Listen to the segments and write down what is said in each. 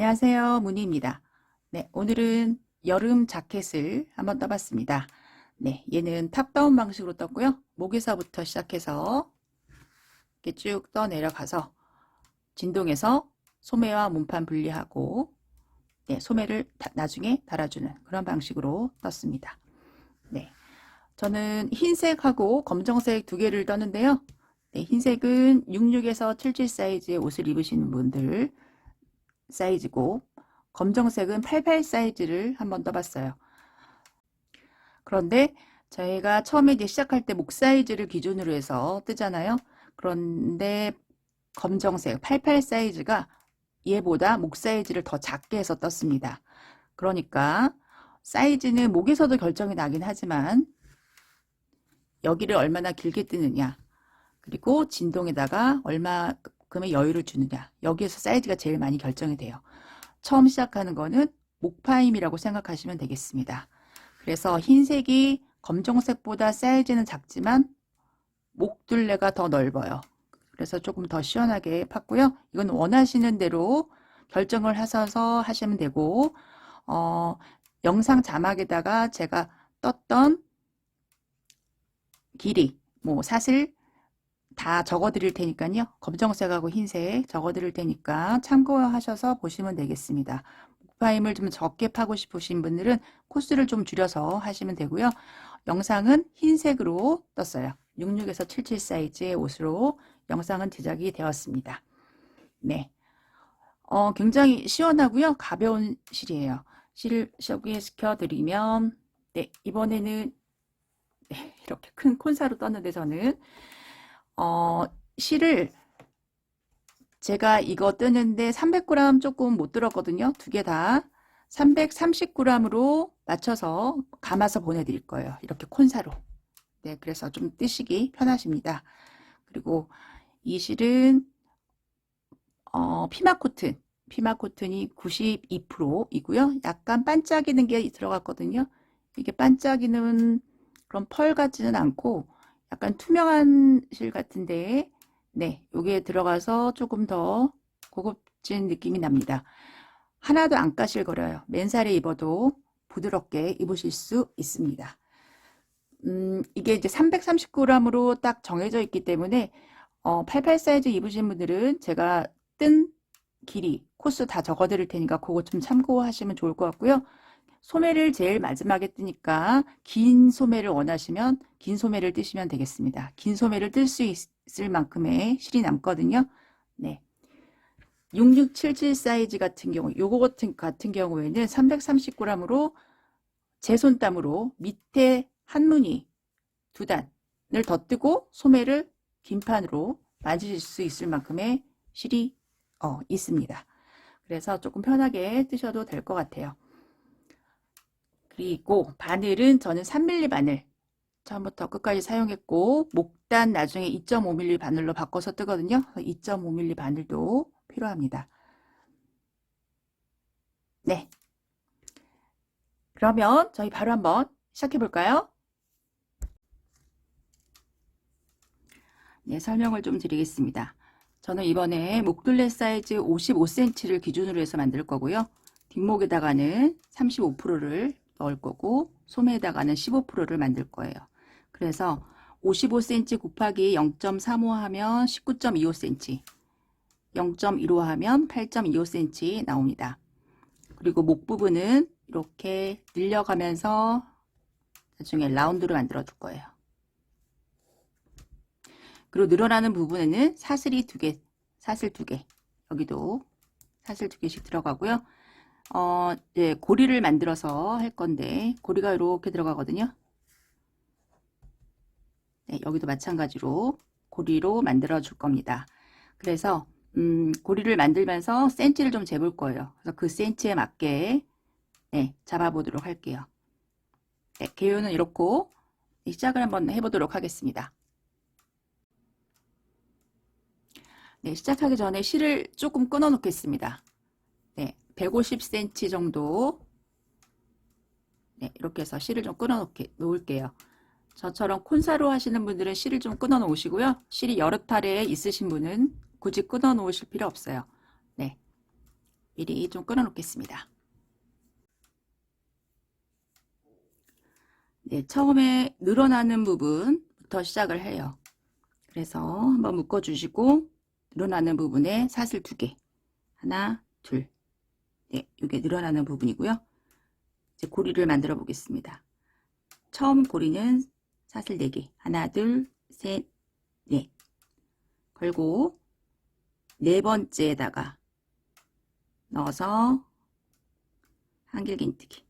안녕하세요. 문희입니다. 네, 오늘은 여름 자켓을 한번 떠봤습니다. 네, 얘는 탑다운 방식으로 떴고요. 목에서부터 시작해서 이렇게 쭉 떠 내려가서 진동에서 소매와 몸판 분리하고 네, 소매를 나중에 달아주는 그런 방식으로 떴습니다. 네, 저는 흰색하고 검정색 두 개를 떴는데요. 네, 흰색은 66에서 77 사이즈의 옷을 입으시는 분들 사이즈고, 검정색은 88 사이즈를 한번 떠봤어요. 그런데 저희가 처음에 이제 시작할 때 목 사이즈를 기준으로 해서 뜨잖아요. 그런데 검정색 88 사이즈가 얘보다 목 사이즈를 더 작게 해서 떴습니다. 그러니까 사이즈는 목에서도 결정이 나긴 하지만 여기를 얼마나 길게 뜨느냐, 그리고 진동에다가 얼마큼의 여유를 주느냐, 여기에서 사이즈가 제일 많이 결정이 돼요. 처음 시작하는 거는 목파임이라고 생각하시면 되겠습니다. 그래서 흰색이 검정색보다 사이즈는 작지만 목둘레가 더 넓어요. 그래서 조금 더 시원하게 팠고요. 이건 원하시는 대로 결정을 하셔서 하시면 되고, 영상 자막에다가 제가 떴던 길이, 사실 다 적어 드릴 테니까요. 검정색하고 흰색 적어 드릴 테니까 참고하셔서 보시면 되겠습니다. 목파임을 좀 적게 파고 싶으신 분들은 코스를 좀 줄여서 하시면 되고요. 영상은 흰색으로 떴어요. 66에서 77 사이즈의 옷으로 영상은 제작이 되었습니다. 네, 굉장히 시원하고요. 가벼운 실이에요. 실을 소개시켜 드리면, 네, 이번에는 네, 이렇게 큰 콘사로 떴는데 저는 실을 제가 이거 뜨는데 300g 조금 못 들었거든요. 두 개 다 330g으로 맞춰서 감아서 보내드릴 거예요. 이렇게 콘사로. 네, 그래서 좀 뜨시기 편하십니다. 그리고 이 실은 피마코튼이 92%이고요. 약간 반짝이는 게 들어갔거든요. 이게 반짝이는 그런 펄 같지는 않고 약간 투명한 실 같은데, 네, 여기에 들어가서 조금 더 고급진 느낌이 납니다. 하나도 안 까실거려요. 맨살에 입어도 부드럽게 입으실 수 있습니다. 이게 이제 339g으로 딱 정해져 있기 때문에 88 사이즈 입으신 분들은 제가 뜬 길이, 코스 다 적어 드릴 테니까 그거 좀 참고하시면 좋을 것 같고요. 소매를 제일 마지막에 뜨니까 긴 소매를 원하시면 긴 소매를 뜨시면 되겠습니다. 긴 소매를 뜰 수 있을 만큼의 실이 남거든요. 네. 6677 사이즈 같은 경우, 요거 같은 경우에는 330g으로 제 손땀으로 밑에 한 무늬 두 단을 더 뜨고 소매를 긴 판으로 만지실 수 있을 만큼의 실이 있습니다. 그래서 조금 편하게 뜨셔도 될 것 같아요. 그리고 바늘은 저는 3mm 바늘 처음부터 끝까지 사용했고, 목단 나중에 2.5mm 바늘로 바꿔서 뜨거든요. 2.5mm 바늘도 필요합니다. 네, 그러면 저희 바로 한번 시작해 볼까요? 네, 설명을 좀 드리겠습니다. 저는 이번에 목둘레 사이즈 55cm를 기준으로 해서 만들 거고요. 뒷목에다가는 35%를 넣을 거고, 소매에다가는 15%를 만들 거예요. 그래서 55cm 곱하기 0.35 하면 19.25cm, 0.15 하면 8.25cm 나옵니다. 그리고 목 부분은 이렇게 늘려가면서 나중에 라운드로 만들어 줄 거예요. 그리고 늘어나는 부분에는 사슬이 사슬 두 개, 여기도 사슬 두 개씩 들어가고요. 이제 고리를 만들어서 할 건데, 고리가 이렇게 들어가거든요. 네, 여기도 마찬가지로 고리로 만들어 줄 겁니다. 그래서 고리를 만들면서 센치를 좀 재볼 거예요. 그래서 그 센치에 맞게 네, 잡아보도록 할게요. 네, 개요는 이렇게 시작을 한번 해보도록 하겠습니다. 네, 시작하기 전에 실을 조금 끊어 놓겠습니다. 네, 150cm 정도. 네, 이렇게 해서 실을 좀 끊어 놓을게요. 저처럼 콘사로 하시는 분들은 실을 좀 끊어 놓으시고요. 실이 여러 탈에 있으신 분은 굳이 끊어 놓으실 필요 없어요. 네, 미리 좀 끊어 놓겠습니다. 네, 처음에 늘어나는 부분부터 시작을 해요. 그래서 한번 묶어 주시고 늘어나는 부분에 사슬 2개, 하나, 둘, 네, 이게 늘어나는 부분이고요. 이제 고리를 만들어 보겠습니다. 처음 고리는 사슬 4개, 하나, 둘, 셋, 넷 걸고 네 번째에다가 넣어서 한길긴뜨기.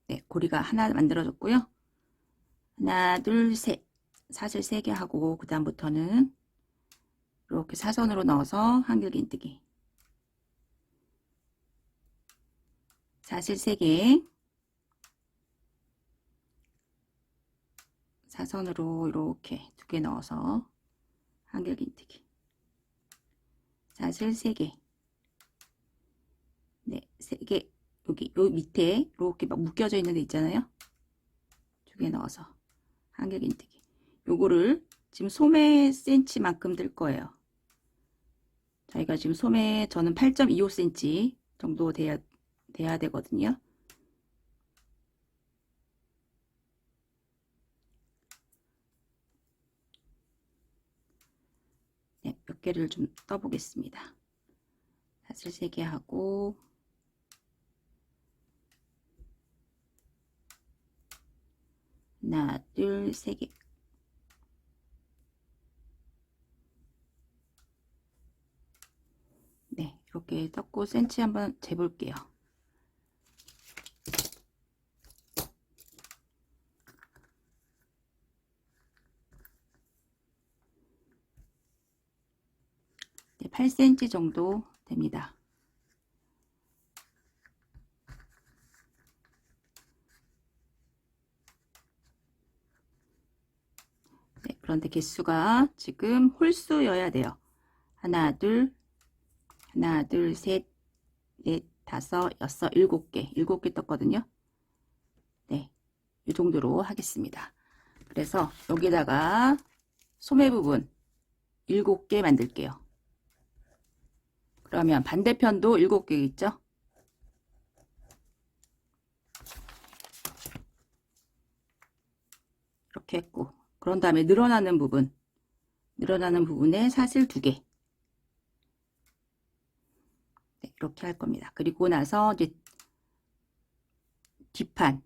네, 고리가 하나 만들어졌고요. 하나, 둘, 셋. 사슬 3개 하고 그 다음부터는 이렇게 사선으로 넣어서 한길긴뜨기. 사슬 3개. 사선으로 이렇게 2개 넣어서 한길긴뜨기. 사슬 3개. 네, 3개. 여기 요 밑에 이렇게 막 묶여져 있는 데 있잖아요. 2개 넣어서 한길긴뜨기. 요거를 지금 소매 센치만큼 들 거예요. 저희가 지금 소매 저는 8.25cm 정도 돼야 되거든요. 네, 몇 개를 좀 떠보겠습니다. 사슬 3개 하고 하나, 둘, 3개. 네, 이렇게 떴고 센치 한번 재볼게요. 네, 8cm 정도 됩니다. 네, 그런데 개수가 지금 홀수여야 돼요. 하나, 둘, 셋, 넷, 다섯, 여섯, 7개. 7개 떴거든요. 네, 이 정도로 하겠습니다. 그래서 여기다가 소매 부분 7개 만들게요. 그러면 반대편도 7개 있죠? 이렇게 했고, 그런 다음에 늘어나는 부분에 사슬 2개. 네, 이렇게 할 겁니다. 그리고 나서 이제 뒷판,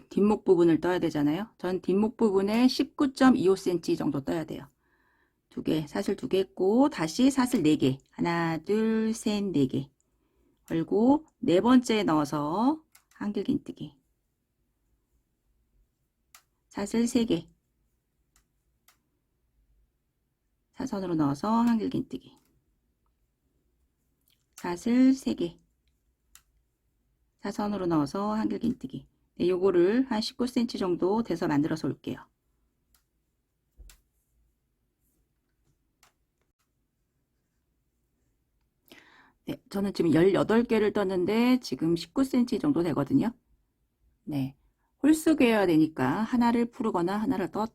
뒷목 부분을 떠야 되잖아요. 전 뒷목 부분에 19.25cm 정도 떠야 돼요. 2개, 사슬 2개 했고, 다시 사슬 4개. 하나, 둘, 셋, 4개. 걸고, 네 번째에 넣어서 한길긴뜨기. 사슬 3개. 사선으로 넣어서 한길긴뜨기. 사슬 3개. 사선으로 넣어서 한길긴뜨기. 네, 요거를 한 19cm 정도 돼서 만들어서 올게요. 네, 저는 지금 18개를 떴는데 지금 19cm 정도 되거든요. 네, 홀수 개어야 되니까 하나를 풀거나 하나를 더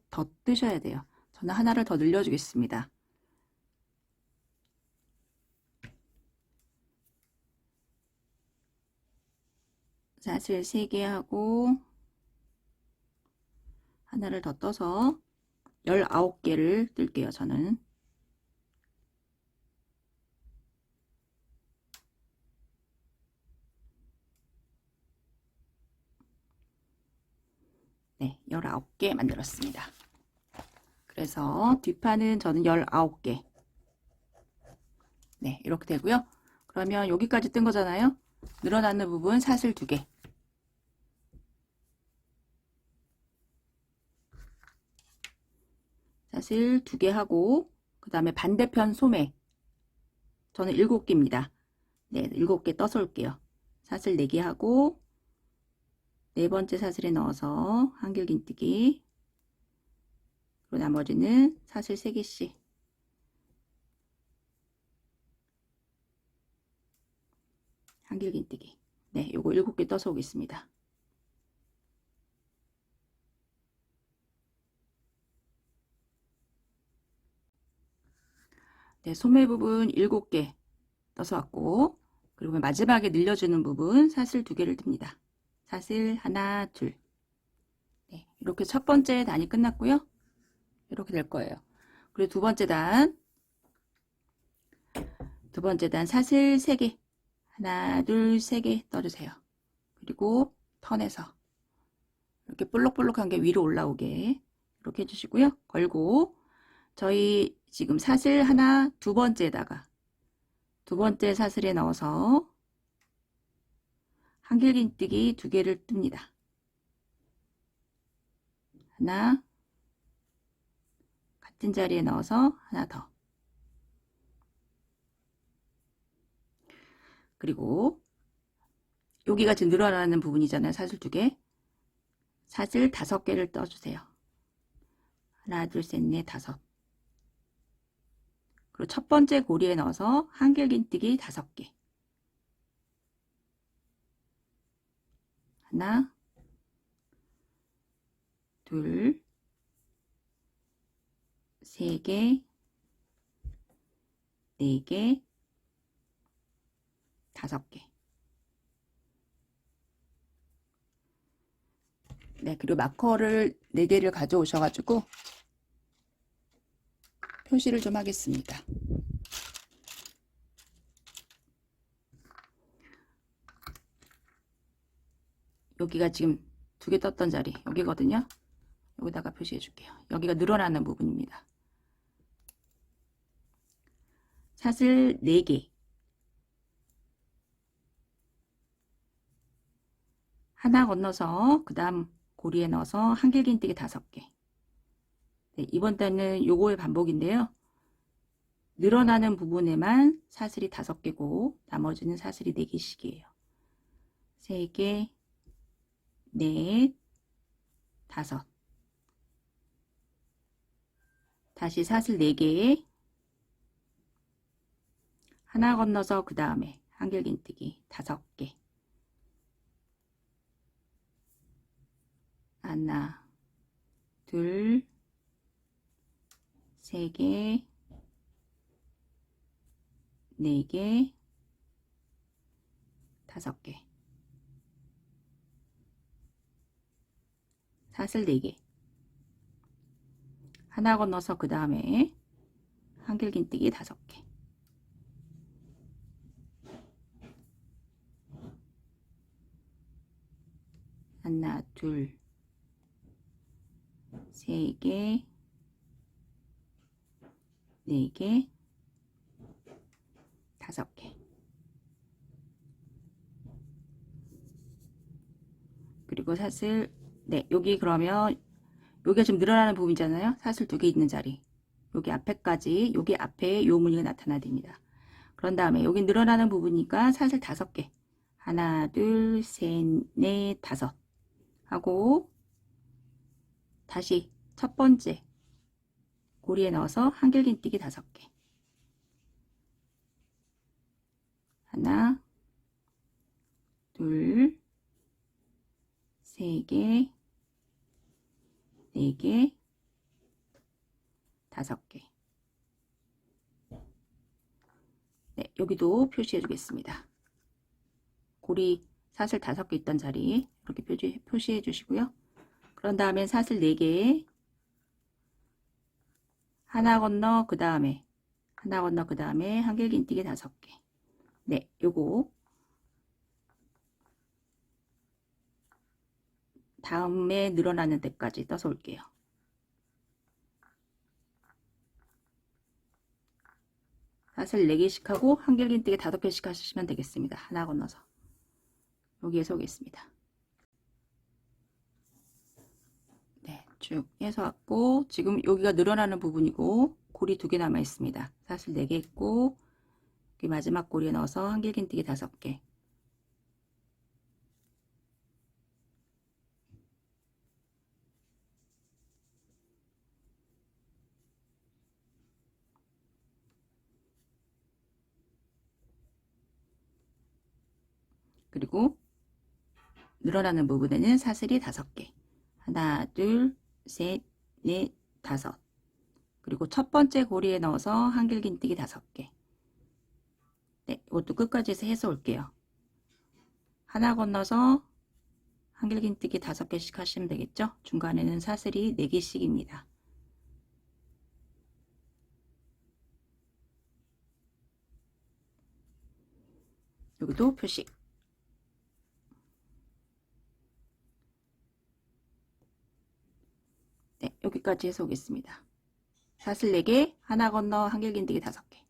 뜨셔야 돼요. 저는 하나를 더 늘려주겠습니다. 사슬 3개 하고 하나를 더 떠서 19개를 뜰게요. 저는. 네, 19개 만들었습니다. 그래서 뒷판은 저는 19개. 네, 이렇게 되고요. 그러면 여기까지 뜬 거잖아요. 늘어나는 부분 사슬 2개. 사슬 2개 하고 그 다음에 반대편 소매 저는 7개입니다. 네, 7개 떠서 올게요. 사슬 4개 하고 네 번째 사슬에 넣어서 한길긴뜨기. 그리고 나머지는 사슬 3개씩. 한길긴뜨기. 네, 요거 7개 떠서 오겠습니다. 네, 소매 부분 7개 떠서 왔고, 그리고 마지막에 늘려주는 부분 사슬 2개를 듭니다. 사슬 하나, 둘. 네, 이렇게 첫 번째 단이 끝났고요. 이렇게 될 거예요. 그리고 두 번째 단 사슬 3개. 하나, 둘, 3개 떠주세요. 그리고 턴해서 이렇게 볼록볼록한 게 위로 올라오게 이렇게 해주시고요. 걸고 저희 지금 사슬 하나 두 번째 사슬에 넣어서 한길긴뜨기 2개를 뜹니다. 하나, 같은 자리에 넣어서 하나 더. 그리고 여기가 지금 늘어나는 부분이잖아요. 사슬 2개. 사슬 5개를 떠주세요. 하나, 둘, 셋, 넷, 5. 그리고 첫 번째 고리에 넣어서 한길긴뜨기 5개. 하나, 둘, 3개, 4개, 5개. 네, 그리고 마커를 4개를 가져오셔가지고 표시를 좀 하겠습니다. 여기가 지금 2개 떴던 자리, 여기거든요. 여기다가 표시해 줄게요. 여기가 늘어나는 부분입니다. 사슬 4개. 하나 건너서 그 다음 고리에 넣어서 한길긴뜨기 5개. 네, 이번 단은 요거의 반복인데요. 늘어나는 부분에만 사슬이 5개고 나머지는 사슬이 4개씩이에요. 3개, 넷, 5. 다시 사슬 4개. 하나 건너서 그 다음에 한길긴뜨기 5개. 하나, 둘, 3개, 4개, 5개. 사슬 4개. 하나 건너서 그 다음에 한길긴뜨기 5개. 하나, 둘, 3개, 4개, 5개. 그리고 사슬, 네, 여기 그러면 여기가 지금 늘어나는 부분이잖아요. 사슬 2개 있는 자리. 여기 앞에까지, 여기 앞에 요 무늬가 나타나야 됩니다. 그런 다음에 여기 늘어나는 부분이니까 사슬 5개. 하나, 둘, 셋, 넷, 5. 하고 다시 첫 번째 고리에 넣어서 한길긴뜨기 5개. 하나, 둘, 3개, 4개, 5개. 네, 여기도 표시해 주겠습니다. 고리 사슬 5개 있던 자리 이렇게 표시해 주시고요. 그런 다음에 사슬 4개. 하나 건너 그 다음에 한길긴뜨기 5개. 네, 요거 다음에 늘어나는 데까지 떠서 올게요. 사슬 4개씩 하고 한길긴뜨기 5개씩 하시면 되겠습니다. 하나 건너서 여기에서 오겠습니다. 네, 쭉 해서 왔고 지금 여기가 늘어나는 부분이고 고리 2개 남아 있습니다. 사슬 4개 있고 여기 마지막 고리에 넣어서 한길긴뜨기 5개. 그리고 늘어나는 부분에는 사슬이 5개. 하나, 둘, 셋, 넷, 5. 그리고 첫 번째 고리에 넣어서 한길긴뜨기 5개. 네, 이것도 끝까지 해서 올게요. 하나 건너서 한길긴뜨기 5개씩 하시면 되겠죠? 중간에는 사슬이 4개씩입니다. 여기도 표시. 네, 여기까지 해서 오겠습니다. 사슬 4개, 하나 건너 한길긴뜨기 5개.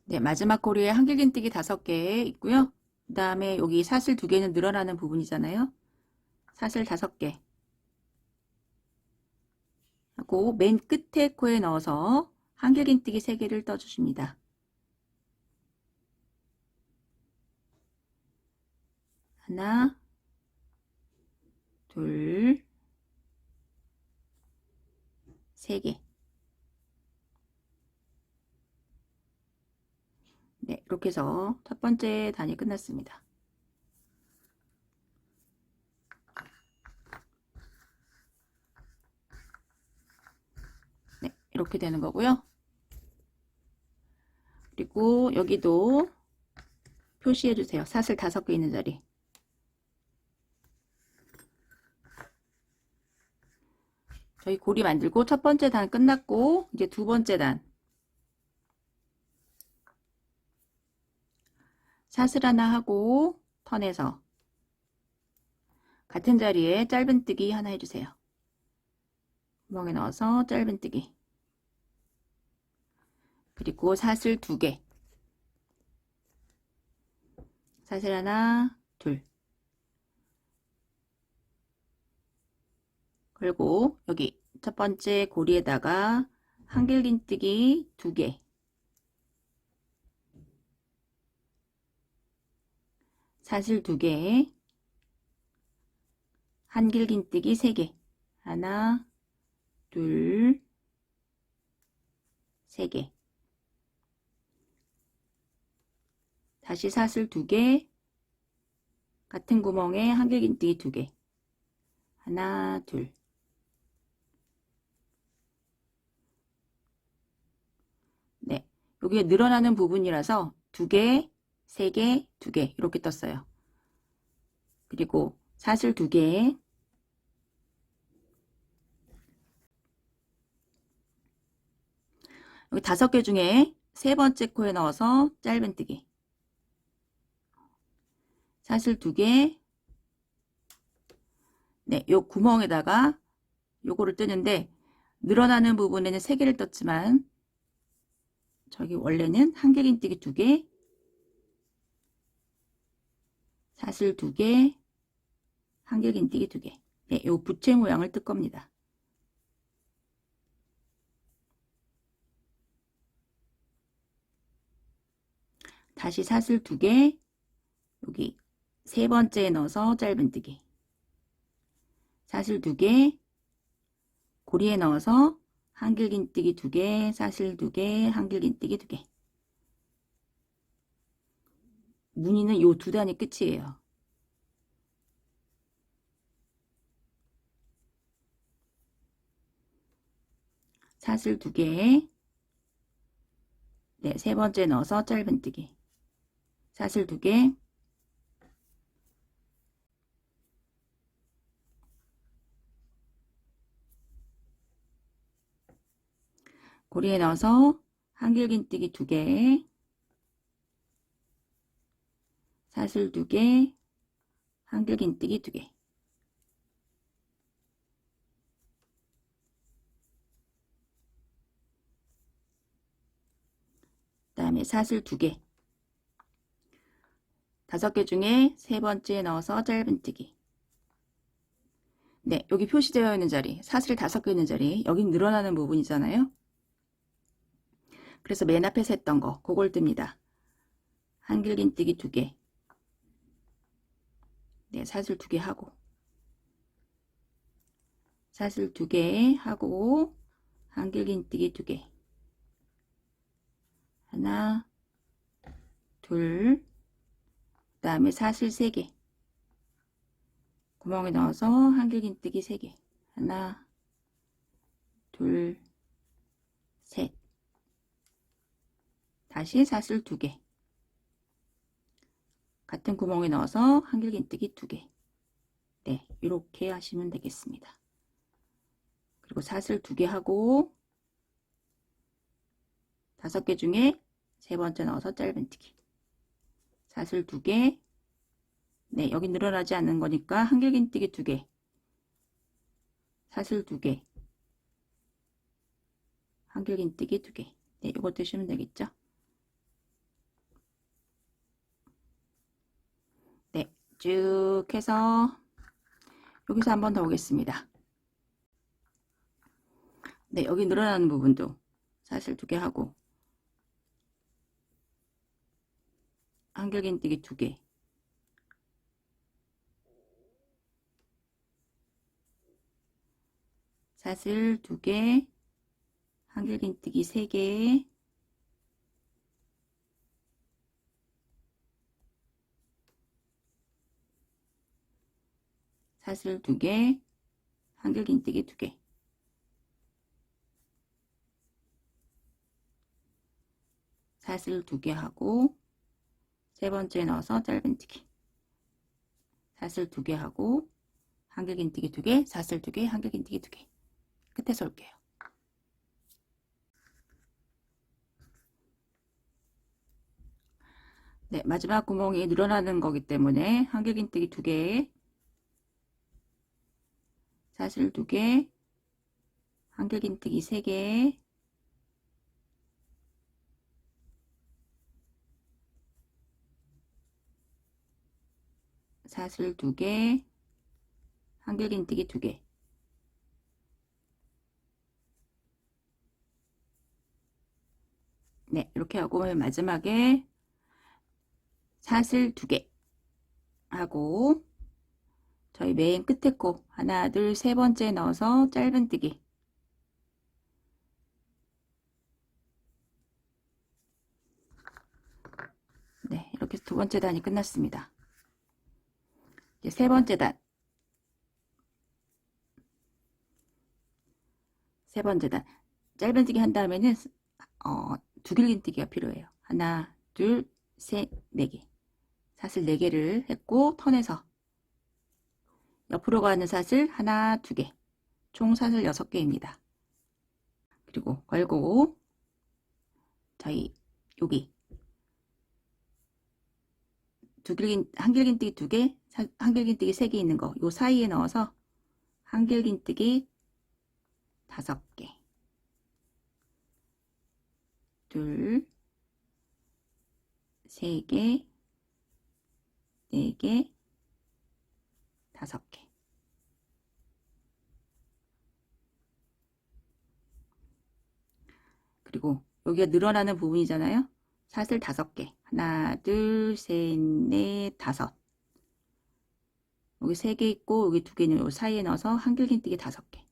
네, 마지막 고리에 한길긴뜨기 5개 있고요. 그 다음에 여기 사슬 2개는 늘어나는 부분이잖아요. 사슬 5개 하고 맨 끝에 코에 넣어서 한길긴뜨기 3개를 떠주십니다. 하나, 둘, 3개. 네, 이렇게 해서 첫 번째 단이 끝났습니다. 네, 이렇게 되는 거고요. 그리고 여기도 표시해 주세요. 사슬 5개 있는 자리. 저희 고리 만들고 첫 번째 단 끝났고 이제 두 번째 단. 사슬 하나 하고 턴에서 같은 자리에 짧은뜨기 하나 해주세요. 구멍에 넣어서 짧은뜨기. 그리고 사슬 2개. 사슬 하나, 둘. 그리고 여기 첫 번째 고리에다가 한길긴뜨기 2개. 사슬 2개. 한길긴뜨기 3개. 하나, 둘, 3개. 다시 사슬 2개. 같은 구멍에 한길긴뜨기 2개. 하나, 둘. 네, 여기에 늘어나는 부분이라서 2개, 3개, 2개 이렇게 떴어요. 그리고 사슬 2개. 여기 5개 중에 세 번째 코에 넣어서 짧은뜨기. 사슬 2개. 네, 요 구멍에다가 요거를 뜨는데 늘어나는 부분에는 3개를 떴지만 저기 원래는 한길긴뜨기 2개, 사슬 2개, 한길긴뜨기 2개. 네, 요 부채 모양을 뜰 겁니다. 다시 사슬 2개, 여기 세 번째에 넣어서 짧은뜨기. 사슬 2개, 고리에 넣어서 한길긴뜨기 2개, 사슬 2개, 한길긴뜨기 2개. 무늬는 요 2단이 끝이에요. 사슬 2개, 네, 세 번째 넣어서 짧은뜨기. 사슬 2개, 고리에 넣어서 한길긴뜨기 2개, 사슬 2개, 한길긴뜨기 2개. 그다음에 사슬 2개. 5개 중에 세 번째 넣어서 짧은뜨기. 네, 여기 표시되어 있는 자리, 사슬 5개 있는 자리, 여기 늘어나는 부분이잖아요. 그래서 맨 앞에서 했던 거, 그걸 뜹니다. 한길긴뜨기 2개. 네, 사슬 2개 하고. 사슬 2개 하고, 한길긴뜨기 2개. 하나, 둘, 그 다음에 사슬 3개. 구멍에 넣어서 한길긴뜨기 3개. 하나, 둘, 셋. 다시 사슬 2개. 같은 구멍에 넣어서 한길긴뜨기 2개. 네, 이렇게 하시면 되겠습니다. 그리고 사슬 2개 하고 5개 중에 3번째 넣어서 짧은뜨기. 사슬 2개. 네, 여기 늘어나지 않는 거니까 한길긴뜨기 2개. 사슬 2개. 한길긴뜨기 2개. 네, 이거 드시면 되겠죠? 네, 쭉 해서 여기서 한 번 더 오겠습니다. 네, 여기 늘어나는 부분도 사슬 2개 하고 한길긴뜨기 2개. 사슬 2개, 한길긴뜨기 3개, 사슬 2개, 한길긴뜨기 2개. 사슬 2개 하고 3번째 넣어서 짧은뜨기. 사슬 2개 하고 한길긴뜨기 2개, 사슬 2개, 한길긴뜨기 2개. 끝에서 올게요. 네, 마지막 구멍이 늘어나는 거기 때문에 한길긴뜨기 2개, 사슬 2개, 한길긴뜨기 3개, 사슬 2개, 한길긴뜨기 2개. 네, 이렇게 하고 맨 마지막에 사슬 2개 하고 저희 맨 끝에 코 하나, 둘, 3번째 넣어서 짧은뜨기. 네, 이렇게 2번째 단이 끝났습니다. 이제 3번째 단. 3번째 단. 짧은뜨기 한 다음에는 두길긴뜨기가 필요해요. 하나, 둘, 셋, 4개. 사슬 4개를 했고 턴에서 옆으로 가는 사슬 하나, 2개. 총 사슬 6개입니다. 그리고 걸고 저희 여기 한길긴뜨기 2개, 한길긴뜨기 3개 있는 거 요 사이에 넣어서 한길긴뜨기 5개. 둘, 3개, 4개, 5개. 그리고 여기가 늘어나는 부분이잖아요. 사슬 5개. 하나, 둘, 셋, 넷, 5. 여기 3개 있고 여기 2개는 요 사이에 넣어서 한길긴뜨기 5개.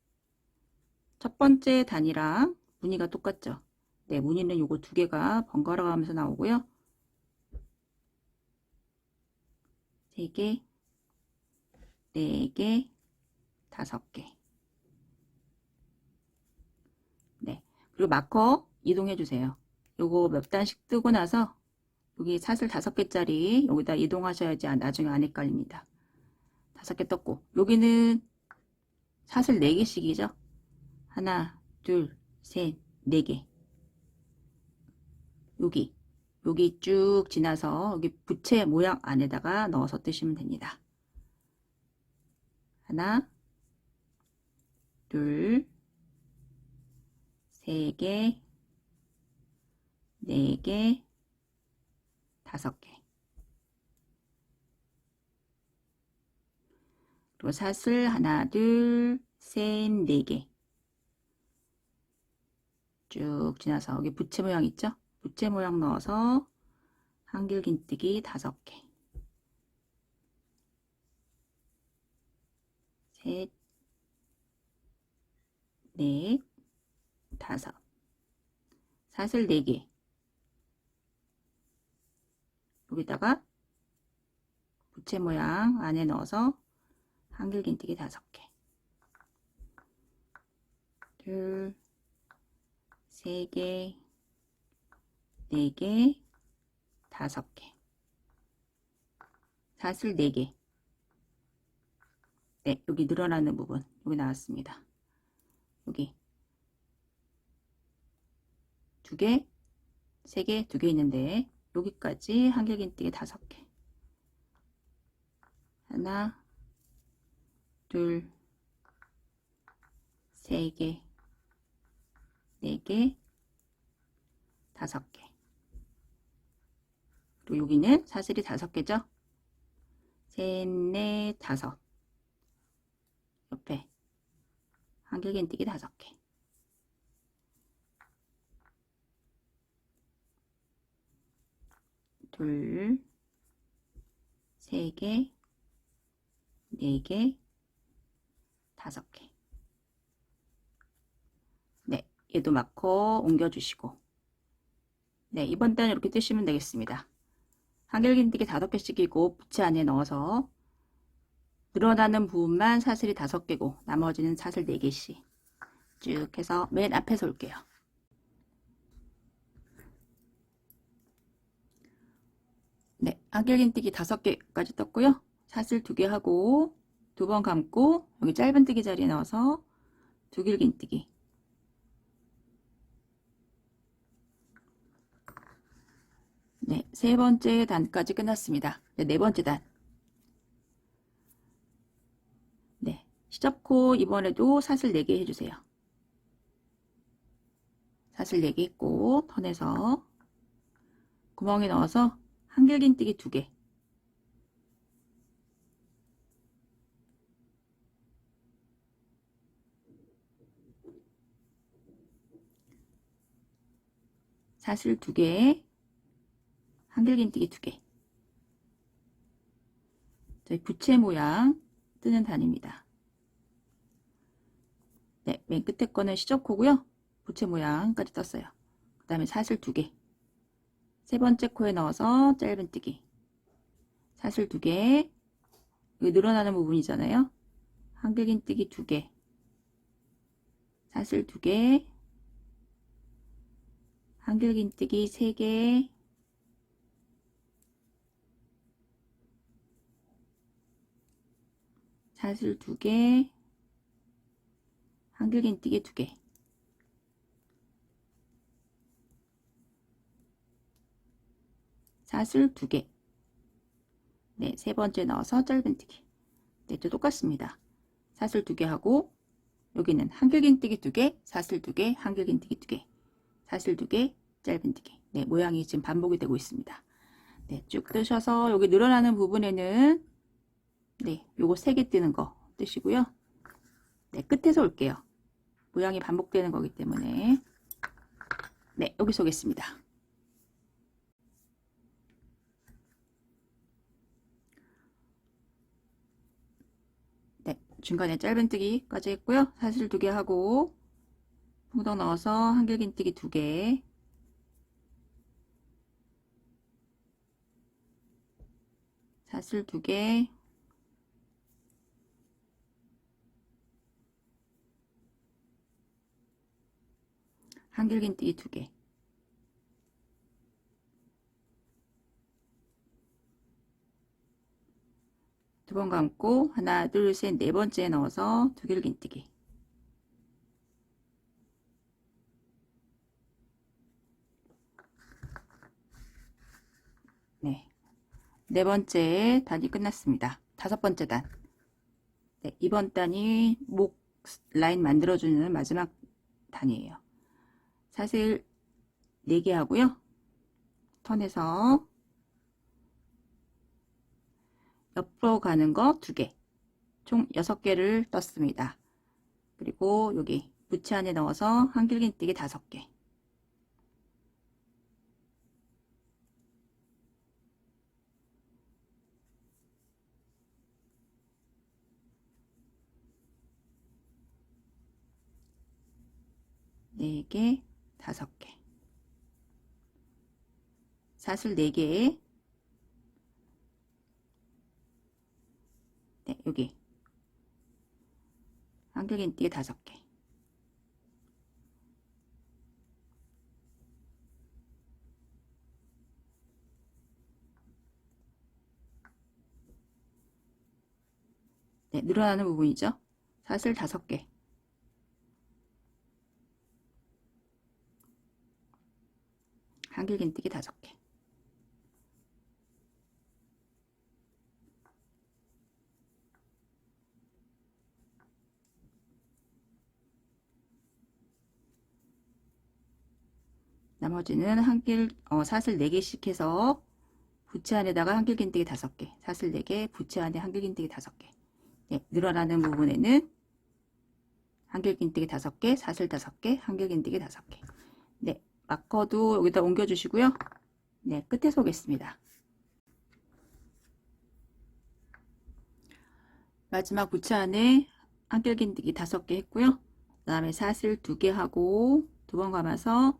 첫 번째 단이랑 무늬가 똑같죠? 네, 무늬는 요거 2개가 번갈아 가면서 나오고요. 3개, 4개, 5개. 네, 그리고 마커 이동해 주세요. 요거 몇 단씩 뜨고 나서 여기 사슬 5개짜리 여기다 이동하셔야지 나중에 안 헷갈립니다. 5개 떴고 여기는 사슬 4개씩이죠. 하나, 둘, 셋, 4개. 여기 쭉 지나서 여기 부채 모양 안에다가 넣어서 뜨시면 됩니다. 하나, 둘, 3개, 4개, 5개. 그리고 사슬 하나, 둘, 셋, 4개. 쭉 지나서 여기 부채 모양 있죠? 부채 모양 넣어서 한길긴뜨기 5개. 셋, 넷, 5. 사슬 4개. 여기다가 부채 모양 안에 넣어서 한길긴뜨기 5개. 둘, 세 개, 네 개, 다섯 개. 사슬 4개. 네, 여기 늘어나는 부분 여기 나왔습니다. 여기 2개, 3개, 2개 있는데 여기까지 한길긴뜨기 5개. 하나, 둘, 세 개, 네 개, 5개. 그리고 여기는 사슬이 5개죠. 셋, 넷, 다섯. 옆에 한길긴뜨기 5개. 둘, 세 개, 네 개, 5개. 네, 얘도 마커 옮겨주시고. 네, 이번 단은 이렇게 뜨시면 되겠습니다. 한길긴뜨기 5개씩이고 부채 안에 넣어서 늘어나는 부분만 사슬이 5개고 나머지는 사슬 4개씩 쭉 해서 맨 앞에서 올게요. 네, 한길긴뜨기 5개까지 떴고요. 사슬 2개 하고 2번 감고 여기 짧은뜨기 자리에 넣어서 두길긴뜨기. 네, 3번째 단까지 끝났습니다. 네, 4번째 단. 네, 시접코 이번에도 사슬 4개 해주세요. 사슬 4개 있고 턴에서 구멍에 넣어서 한길긴뜨기 2개. 사슬 2개, 한길긴뜨기 2개. 저희 부채 모양 뜨는 단입니다. 네, 맨 끝에 거는 시접코고요. 부채 모양까지 떴어요. 그 다음에 사슬 2개. 3번째 코에 넣어서 짧은뜨기. 사슬 2개. 여기 늘어나는 부분이잖아요. 한길긴뜨기 2개. 사슬 2개. 한길긴뜨기 3개. 사슬 2개. 한길긴뜨기 2개. 사슬 2개. 네, 3번째 넣어서 짧은뜨기. 네, 또 똑같습니다. 사슬 2개 하고 여기는 한길긴뜨기 2개, 사슬 2개, 한길긴뜨기 2개, 사슬 2개, 짧은뜨기. 네, 모양이 지금 반복이 되고 있습니다. 네, 쭉 뜨셔서 여기 늘어나는 부분에는 네, 요거 3개 뜨는 거 뜨시고요. 네, 끝에서 올게요. 모양이 반복되는 거기 때문에. 네, 여기서 오겠습니다. 네, 중간에 짧은뜨기까지 했고요. 사슬 2개 하고 풍덩 넣어서 한길긴뜨기 2개. 사슬 2개. 한길긴뜨기 2개. 두 번 감고 하나, 둘, 셋, 4번째 넣어서 두길긴뜨기. 네, 4번째 단이 끝났습니다. 5번째 단. 네, 이번 단이 목 라인 만들어주는 마지막 단이에요. 사슬 4개 하고요. 턴에서 옆으로 가는 거 2개. 총 6개를 떴습니다. 그리고 여기 부채 안에 넣어서 한길긴뜨기 5개. 네 개, 5개. 사슬 4개. 네, 여기 한길긴뜨기 5개. 네, 늘어나는 부분이죠. 사슬 5개. 한길긴뜨기 5개. 나머지는 사슬 4개씩 해서 부채 안에다가 한길긴뜨기 5개, 사슬 4개, 부채 안에 한길긴뜨기 5개. 네, 늘어나는 부분에는 한길긴뜨기 5개, 사슬 5개, 한길긴뜨기 5개. 네, 마커도 여기다 옮겨주시고요. 네, 끝에서 오겠습니다. 마지막 부채 안에 한길긴뜨기 5개 했고요. 그 다음에 사슬 2개 하고 2번 감아서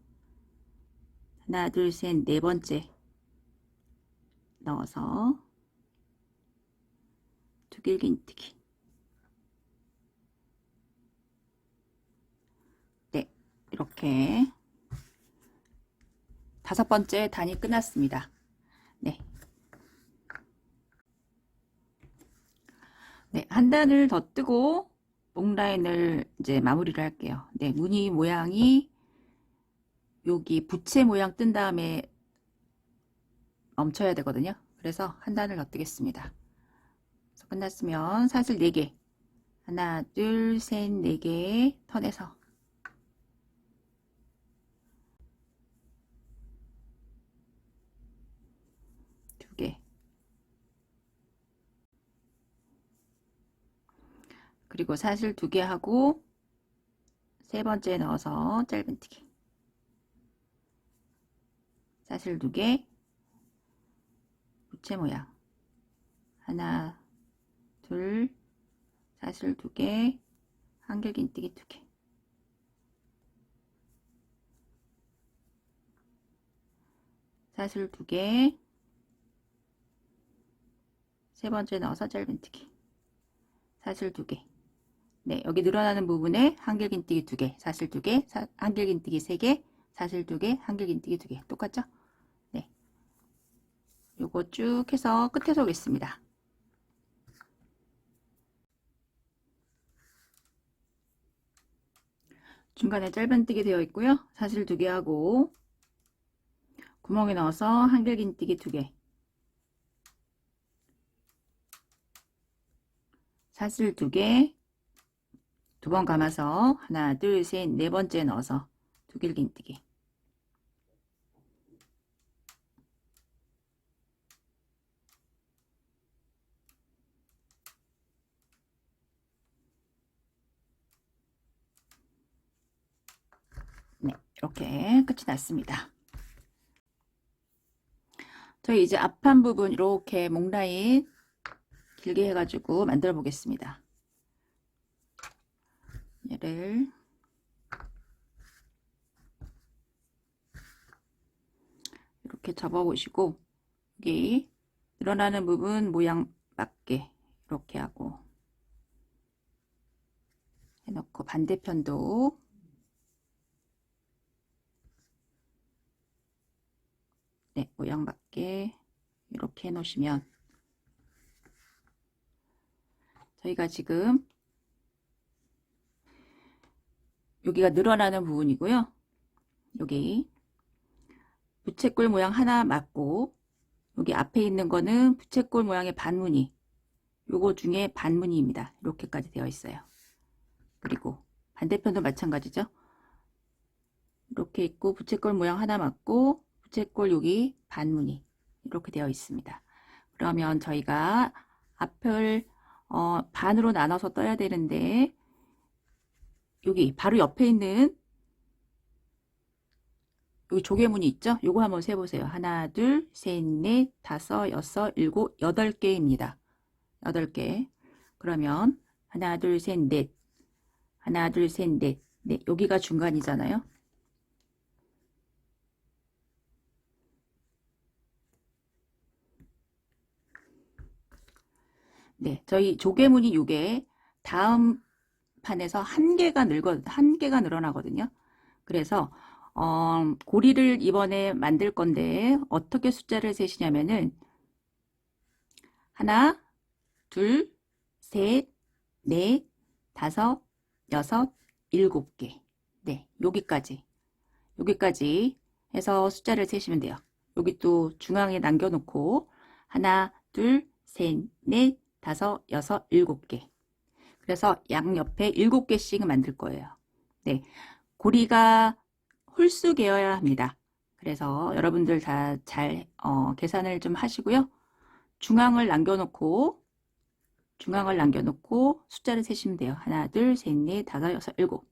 하나, 둘, 셋, 4번째 넣어서 두길긴뜨기. 네, 이렇게 5번째 단이 끝났습니다. 네. 네, 한 단을 더 뜨고 목 라인을 이제 마무리를 할게요. 네, 무늬 모양이 여기 부채 모양 뜬 다음에 멈춰야 되거든요. 그래서 한 단을 더 뜨겠습니다. 그래서 끝났으면 사슬 4개, 하나, 둘, 셋, 4개 턴에서 그리고 사슬 2개 하고 3번째 넣어서 짧은뜨기. 사슬 2개, 부채 모양 하나, 둘, 사슬 2개, 한길긴뜨기 2개. 사슬 2개, 3번째 넣어서 짧은뜨기. 사슬 2개. 네, 여기 늘어나는 부분에 한길긴뜨기 2개, 사슬 2개, 한길긴뜨기 3개, 사슬 2개, 한길긴뜨기 2개. 똑같죠? 네. 요거 쭉 해서 끝에서 오겠습니다. 중간에 짧은뜨기 되어 있고요. 사슬 2개 하고 구멍에 넣어서 한길긴뜨기 2개. 사슬 2개, 2번 감아서 하나, 둘, 셋, 4번째 넣어서 두길긴뜨기. 네, 이렇게 끝이 났습니다. 저희 이제 앞판 부분 이렇게 목 라인 길게 해가지고 만들어 보겠습니다. 얘를 이렇게 접어 보시고 여기 늘어나는 부분 모양 맞게 이렇게 하고 해놓고 반대편도 네, 모양 맞게 이렇게 해 놓으시면 저희가 지금 여기가 늘어나는 부분이고요. 여기 부채꼴 모양 하나 맞고 여기 앞에 있는 거는 부채꼴 모양의 반무늬, 요거 중에 반무늬입니다. 이렇게까지 되어 있어요. 그리고 반대편도 마찬가지죠. 이렇게 있고 부채꼴 모양 하나 맞고 부채꼴 여기 반무늬 이렇게 되어 있습니다. 그러면 저희가 앞을 반으로 나눠서 떠야 되는데 여기 바로 옆에 있는 여기 조개무늬 있죠? 요거 한번 세보세요. 하나, 둘, 셋, 넷, 다섯, 여섯, 일곱, 8개입니다. 8개. 그러면 하나, 둘, 셋, 넷. 하나, 둘, 셋, 넷. 네, 여기가 중간이잖아요. 네, 저희 조개무늬 요게 다음 판에서 한 개가 늘어나거든요. 그래서 고리를 이번에 만들 건데 어떻게 숫자를 세시냐면은 하나, 둘, 셋, 넷, 다섯, 여섯, 일곱 개. 네, 여기까지 해서 숫자를 세시면 돼요. 여기 또 중앙에 남겨놓고 하나, 둘, 셋, 넷, 다섯, 여섯, 일곱 개. 그래서 양옆에 7개씩 만들 거예요. 네, 고리가 홀수개여야 합니다. 그래서 여러분들 다 잘 계산을 좀 하시고요. 중앙을 남겨놓고 숫자를 세시면 돼요. 하나, 둘, 셋, 넷, 다섯, 여섯, 일곱.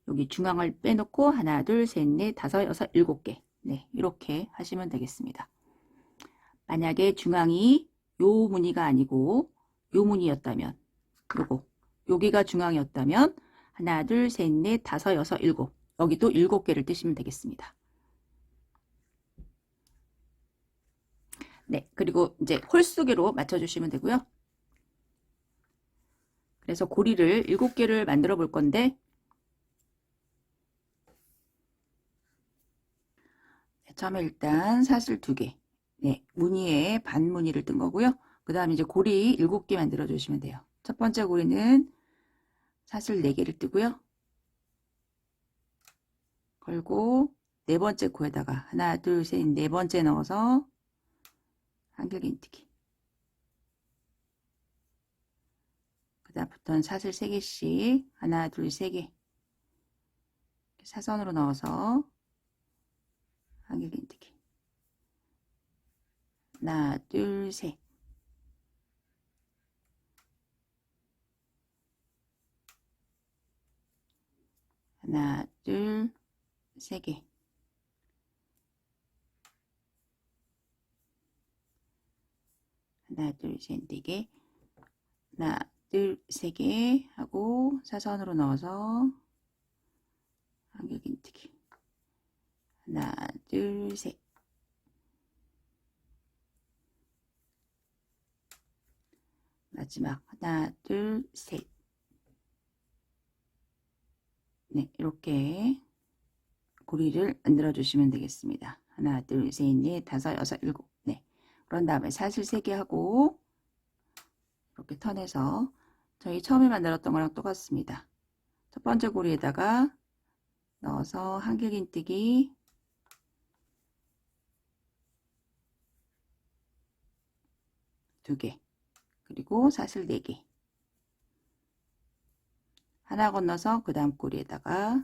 여기 중앙을 빼놓고 하나, 둘, 셋, 넷, 다섯, 여섯, 일곱 개. 네, 이렇게 하시면 되겠습니다. 만약에 중앙이 요 무늬가 아니고 요 무늬였다면 여기가 중앙이었다면 하나, 둘, 셋, 넷, 다섯, 여섯, 일곱. 여기도 7개를 뜨시면 되겠습니다. 네, 그리고 이제 홀수기로 맞춰주시면 되고요. 그래서 고리를 7개를 만들어 볼 건데 처음에 일단 사슬 2개, 네, 무늬에 반 무늬를 뜬 거고요. 그 다음에 이제 고리 7개 만들어 주시면 돼요. 첫 번째 고리는 사슬 4개를 뜨고요. 걸고 네 번째 코에다가 하나, 둘, 셋, 네 번째 넣어서 한길긴뜨기. 그 다음부터는 사슬 3개씩 하나, 둘, 3개 사선으로 넣어서 한길긴뜨기. 하나, 둘, 셋. 하나, 둘, 3개. 하나, 둘, 셋, 4개. 하나, 둘, 3개 하고 사선으로 넣어서 한길긴뜨기. 하나, 둘, 셋. 마지막 하나, 둘, 셋. 네, 이렇게 고리를 만들어 주시면 되겠습니다. 하나, 둘, 셋, 넷, 다섯, 여섯, 일곱. 네. 그런 다음에 사슬 3개 하고 이렇게 턴해서 저희 처음에 만들었던 거랑 똑같습니다. 첫 번째 고리에다가 넣어서 한길긴뜨기. 두 개. 그리고 사슬 4개. 하나 건너서 그 다음 고리에다가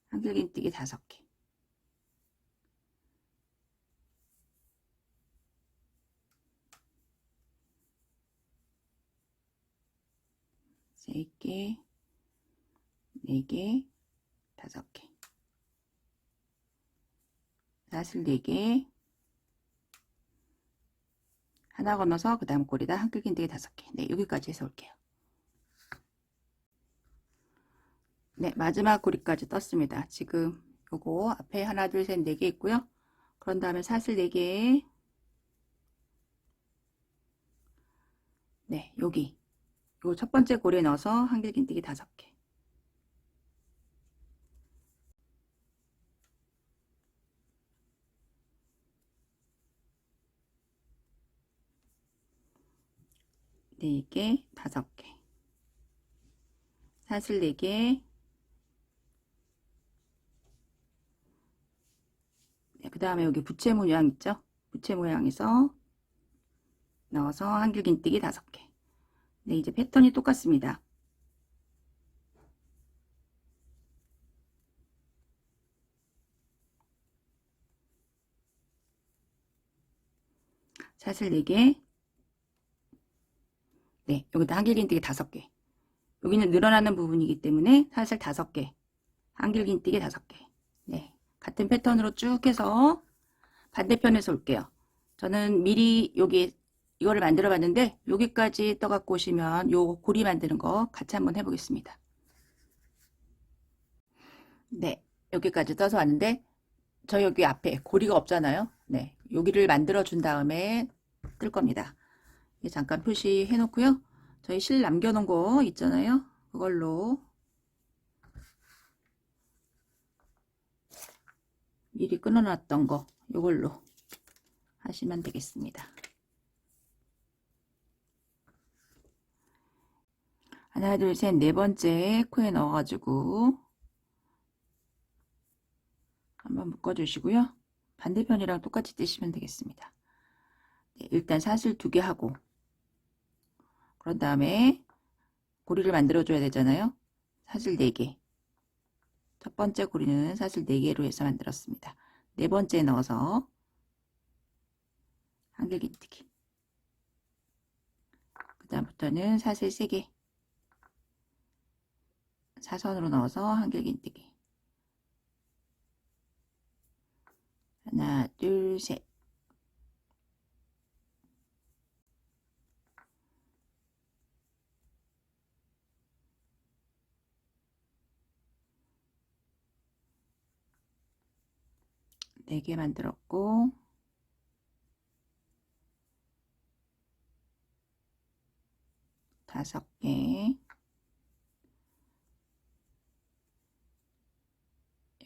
한길긴뜨기 5개. 세 개, 4개, 5개. 사슬 4개. 하나 건너서 그 다음 고리다 한길긴뜨기 5개. 네, 여기까지 해서 올게요. 네, 마지막 고리까지 떴습니다. 지금 요거 앞에 하나, 둘, 셋, 4개 있고요. 그런 다음에 사슬 4개. 네, 여기 요 첫 번째 고리에 넣어서 한길긴뜨기 5개. 네 개, 5개. 사슬 4개. 네, 그 다음에 여기 부채 모양 있죠? 부채 모양에서 넣어서 한길긴뜨기 5개. 네, 이제 패턴이 똑같습니다. 사슬 4개. 네, 여기다 한길긴뜨기 5개. 여기는 늘어나는 부분이기 때문에 사슬 5개. 한길긴뜨기 5개. 네, 같은 패턴으로 쭉 해서 반대편에서 올게요. 저는 미리 여기 이거를 만들어 봤는데 여기까지 떠 갖고 오시면 요 고리 만드는 거 같이 한번 해보겠습니다. 네, 여기까지 떠서 왔는데 저 여기 앞에 고리가 없잖아요. 네, 여기를 만들어 준 다음에 뜰 겁니다. 잠깐 표시해 놓고요. 저희 실 남겨 놓은 거 있잖아요. 그걸로 미리 끊어 놨던 거 이걸로 하시면 되겠습니다. 하나, 둘, 셋, 네 번째 코에 넣어가지고 한번 묶어주시고요. 반대편이랑 똑같이 뜨시면 되겠습니다. 네, 일단 사슬 2개 하고, 그런 다음에 고리를 만들어줘야 되잖아요. 사슬 4개. 첫 번째 고리는 사슬 4개로 해서 만들었습니다. 네 번째 넣어서 한길긴뜨기. 그 다음부터는 사슬 3개. 사선으로 넣어서 한길긴뜨기. 하나, 둘, 셋. 네 개 만들었고, 다섯 개,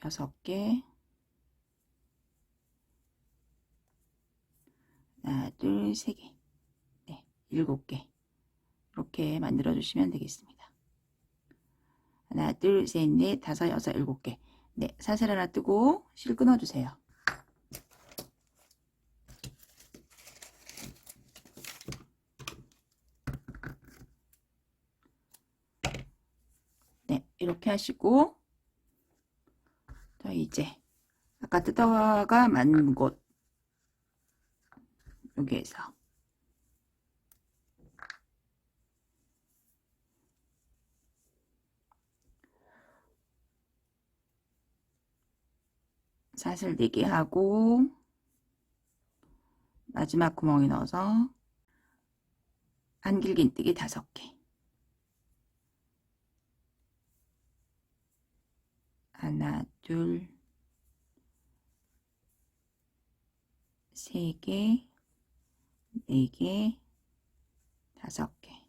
여섯 개, 하나, 둘, 세 개, 네, 7개. 이렇게 만들어 주시면 되겠습니다. 하나, 둘, 셋, 넷, 다섯, 여섯, 7개. 네, 사슬 하나 뜨고 실 끊어 주세요. 네, 이렇게 하시고, 자, 이제 아까 뜯다가 만 곳 여기에서 사슬 4개 하고 마지막 구멍에 넣어서 한길긴뜨기 5개. 하나, 둘, 3개, 4개, 5개.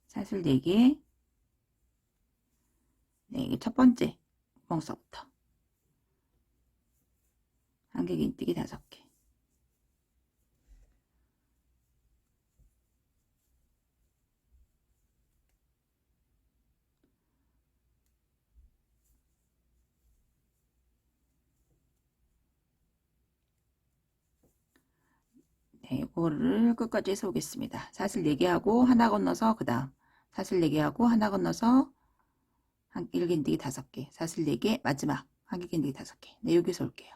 사슬 4개. 네, 이게 첫 번째 구멍서부터 한길긴뜨기 5개. 네, 이거를 끝까지 해서 오겠습니다. 사슬 4개 하고 하나 건너서 그 다음 사슬 4개 하고 하나 건너서 한길긴뜨기 5개, 사슬 4개, 마지막 한길긴뜨기 5개. 네, 여기서 올게요.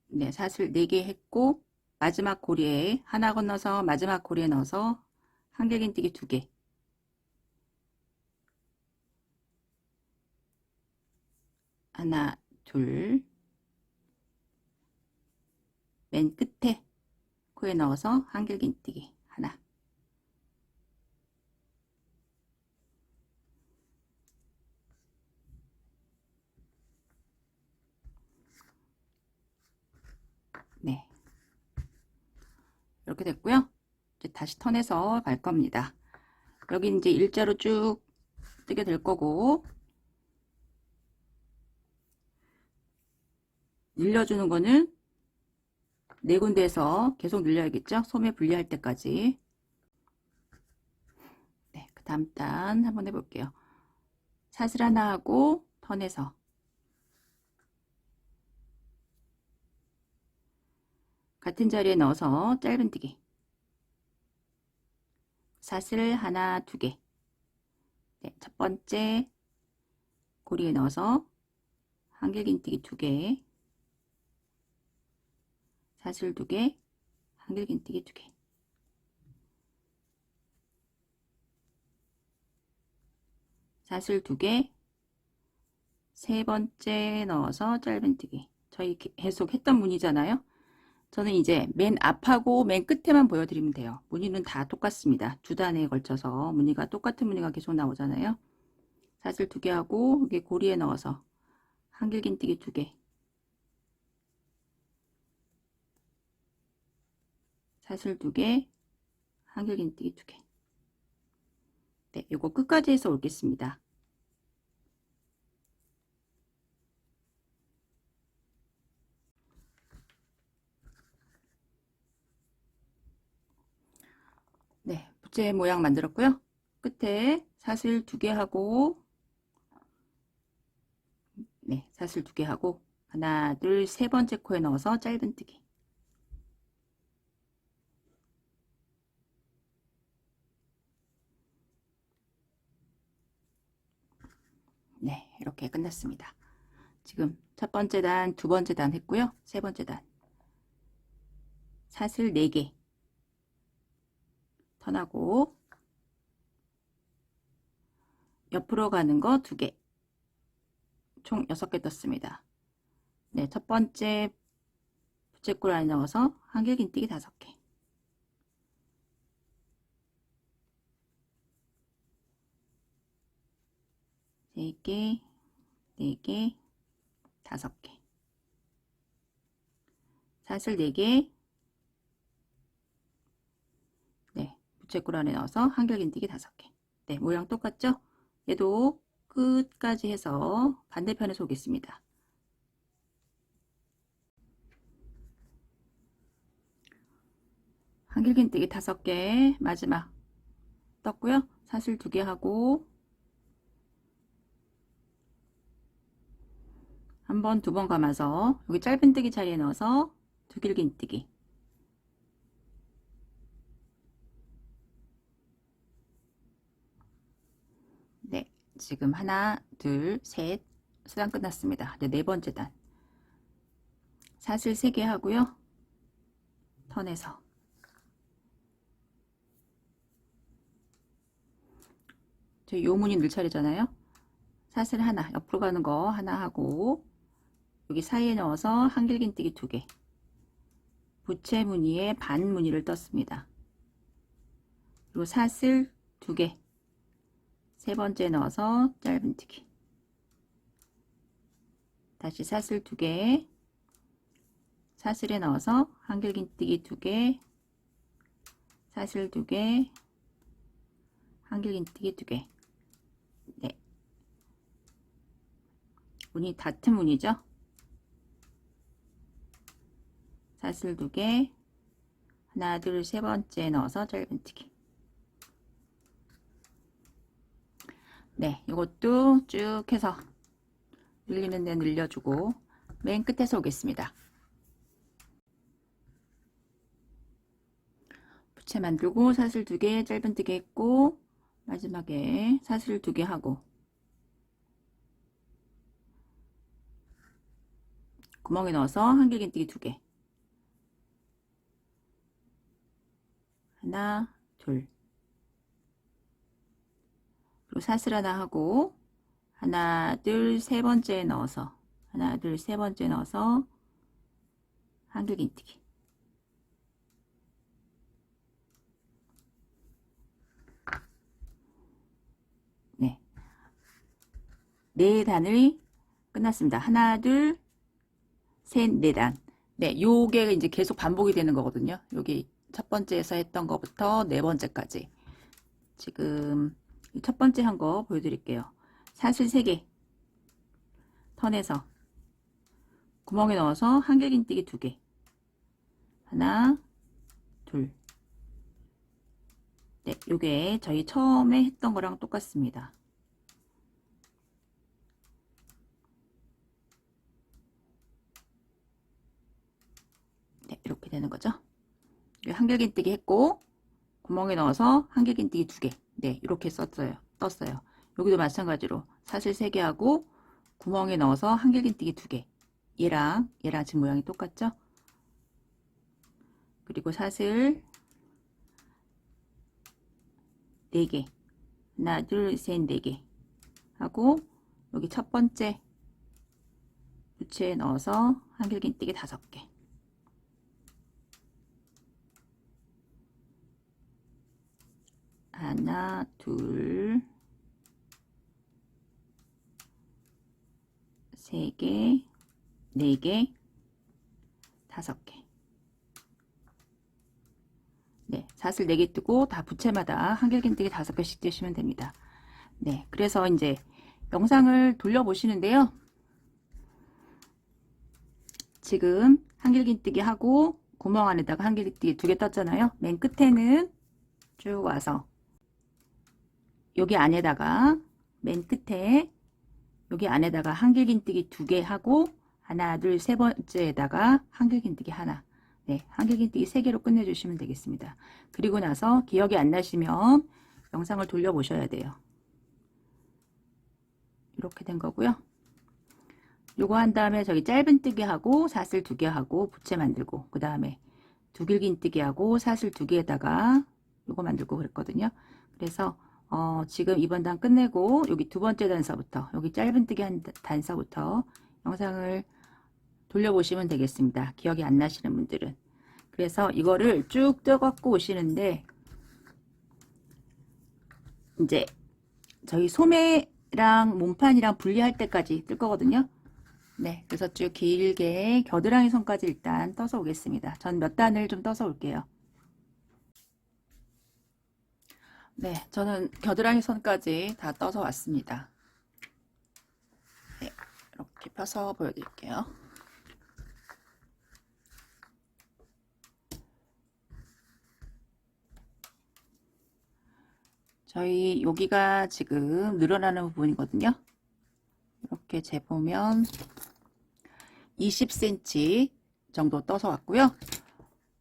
네, 사슬 4개 했고 마지막 고리에 하나 건너서 마지막 고리에 넣어서 한길긴뜨기 2개. 하나, 둘, 맨 끝에 코에 넣어서 한길긴뜨기 하나. 네, 이렇게 됐고요. 이제 다시 턴해서 갈 겁니다. 여기 이제 일자로 쭉 뜨게 될 거고, 늘려주는 거는 네 군데에서 계속 늘려야겠죠? 소매 분리할 때까지. 네, 그 다음 단 한번 해볼게요. 사슬 하나 하고 턴해서 같은 자리에 넣어서 짧은뜨기. 사슬 하나, 2개. 네, 첫 번째 고리에 넣어서 한길긴뜨기 2개. 사슬 2개, 한길긴뜨기 2개. 사슬 2개, 세 번째 넣어서 짧은뜨기. 저희 계속 했던 무늬잖아요. 저는 이제 맨 앞하고 맨 끝에만 보여드리면 돼요. 무늬는 다 똑같습니다. 두 단에 걸쳐서 무늬가 똑같은 무늬가 계속 나오잖아요. 사슬 2개 하고 여기 고리에 넣어서 한길긴뜨기 2개. 사슬 2개, 한길긴뜨기 2개. 네, 이거 끝까지 해서 올겠습니다. 부채 모양 만들었고요. 끝에 사슬 2개 하고, 네, 사슬 2개 하고, 하나, 둘, 세 번째 코에 넣어서 짧은뜨기. 네, 이렇게 끝났습니다. 지금 첫 번째 단, 두 번째 단 했고요. 세 번째 단. 사슬 4개. 턴하고, 옆으로 가는 거 2개. 총 6개 떴습니다. 네, 첫 번째 부채꼴 안에 넣어서 한길긴뜨기 5개. 네 개, 4개, 5개. 사슬 4개. 네, 부채꼴 안에 넣어서 한길긴뜨기 5개. 네, 모양 똑같죠? 얘도 끝까지 해서 반대편에서 오겠습니다. 한길긴뜨기 5개, 마지막 떴고요. 사슬 2개 하고, 한 번, 2번 감아서 여기 짧은뜨기 자리에 넣어서 두길긴뜨기. 네, 지금 하나, 둘, 셋, 수단 끝났습니다. 네, 네 번째 단. 사슬 3개 하고요. 턴에서 저희 요문이 늘 차례잖아요. 사슬 하나, 옆으로 가는 거 하나 하고, 여기 사이에 넣어서 한길긴뜨기 2개. 부채 무늬에 반 무늬를 떴습니다. 그리고 사슬 2개. 세 번째 넣어서 짧은뜨기. 다시 사슬 2개. 사슬에 넣어서 한길긴뜨기 2개. 사슬 2개. 한길긴뜨기 2개. 네. 무늬 같은 무늬죠? 사슬 2개. 하나, 둘, 세 번째 넣어서 짧은뜨기. 네, 이것도 쭉 해서 늘리는 데 늘려주고 맨 끝에서 오겠습니다. 부채 만들고 사슬 2개 짧은뜨기 했고, 마지막에 사슬 2개 하고, 구멍에 넣어서 한길긴뜨기 2개. 하나, 둘. 그리고 사슬 하나 하고, 하나, 둘, 세 번째 넣어서, 하나, 둘, 세 번째 넣어서 한길긴뜨기. 네. 네 단이 끝났습니다. 하나, 둘, 셋, 네 단. 네, 요게 이제 계속 반복이 되는 거거든요. 여기 첫 번째에서 했던 거부터 네 번째까지. 지금 첫 번째 한 거 보여드릴게요. 사슬 3개. 턴에서 구멍에 넣어서 한길긴뜨기 2개. 하나, 둘. 네, 요게 저희 처음에 했던 거랑 똑같습니다. 네, 이렇게 되는 거죠. 한길긴뜨기 했고, 구멍에 넣어서 한길긴뜨기 2개. 네, 이렇게 떴어요. 여기도 마찬가지로 사슬 3개 하고, 구멍에 넣어서 한길긴뜨기 2개. 얘랑 지금 모양이 똑같죠? 그리고 사슬 4개. 하나, 둘, 셋, 4개. 하고, 여기 첫 번째 부채에 넣어서 한길긴뜨기 5개. 하나, 둘, 3개, 4개, 5개. 네, 사슬 4개 뜨고 다 부채마다 한길긴뜨기 5개씩 뜨시면 됩니다. 네, 그래서 이제 영상을 돌려보시는데요. 지금 한길긴뜨기 하고 구멍 안에다가 한길긴뜨기 2개 떴잖아요. 맨 끝에는 쭉 와서 여기 안에다가 맨 끝에 여기 안에다가 한길긴뜨기 2개 하고 하나 둘 세 번째에다가 한길긴뜨기 하나, 네, 한길긴뜨기 3개로 끝내주시면 되겠습니다. 그리고 나서 기억이 안 나시면 영상을 돌려보셔야 돼요. 이렇게 된 거고요. 요거 한 다음에 저기 짧은뜨기 하고 사슬 2개 하고 부채 만들고, 그 다음에 두길긴뜨기 하고 사슬 2개에다가 요거 만들고 그랬거든요. 그래서 지금 이번 단 끝내고 여기 두 번째 단서부터, 여기 짧은뜨기 한 단서부터 영상을 돌려보시면 되겠습니다. 기억이 안 나시는 분들은. 그래서 이거를 쭉 떠갖고 오시는데, 이제 저희 소매랑 몸판이랑 분리할 때까지 뜰 거거든요. 네, 그래서 쭉 길게 겨드랑이 선까지 일단 떠서 오겠습니다. 전 몇 단을 좀 떠서 올게요. 네, 저는 겨드랑이 선까지 다 떠서 왔습니다. 네, 이렇게 펴서 보여드릴게요. 저희 여기가 지금 늘어나는 부분이거든요. 이렇게 재보면 20cm 정도 떠서 왔고요.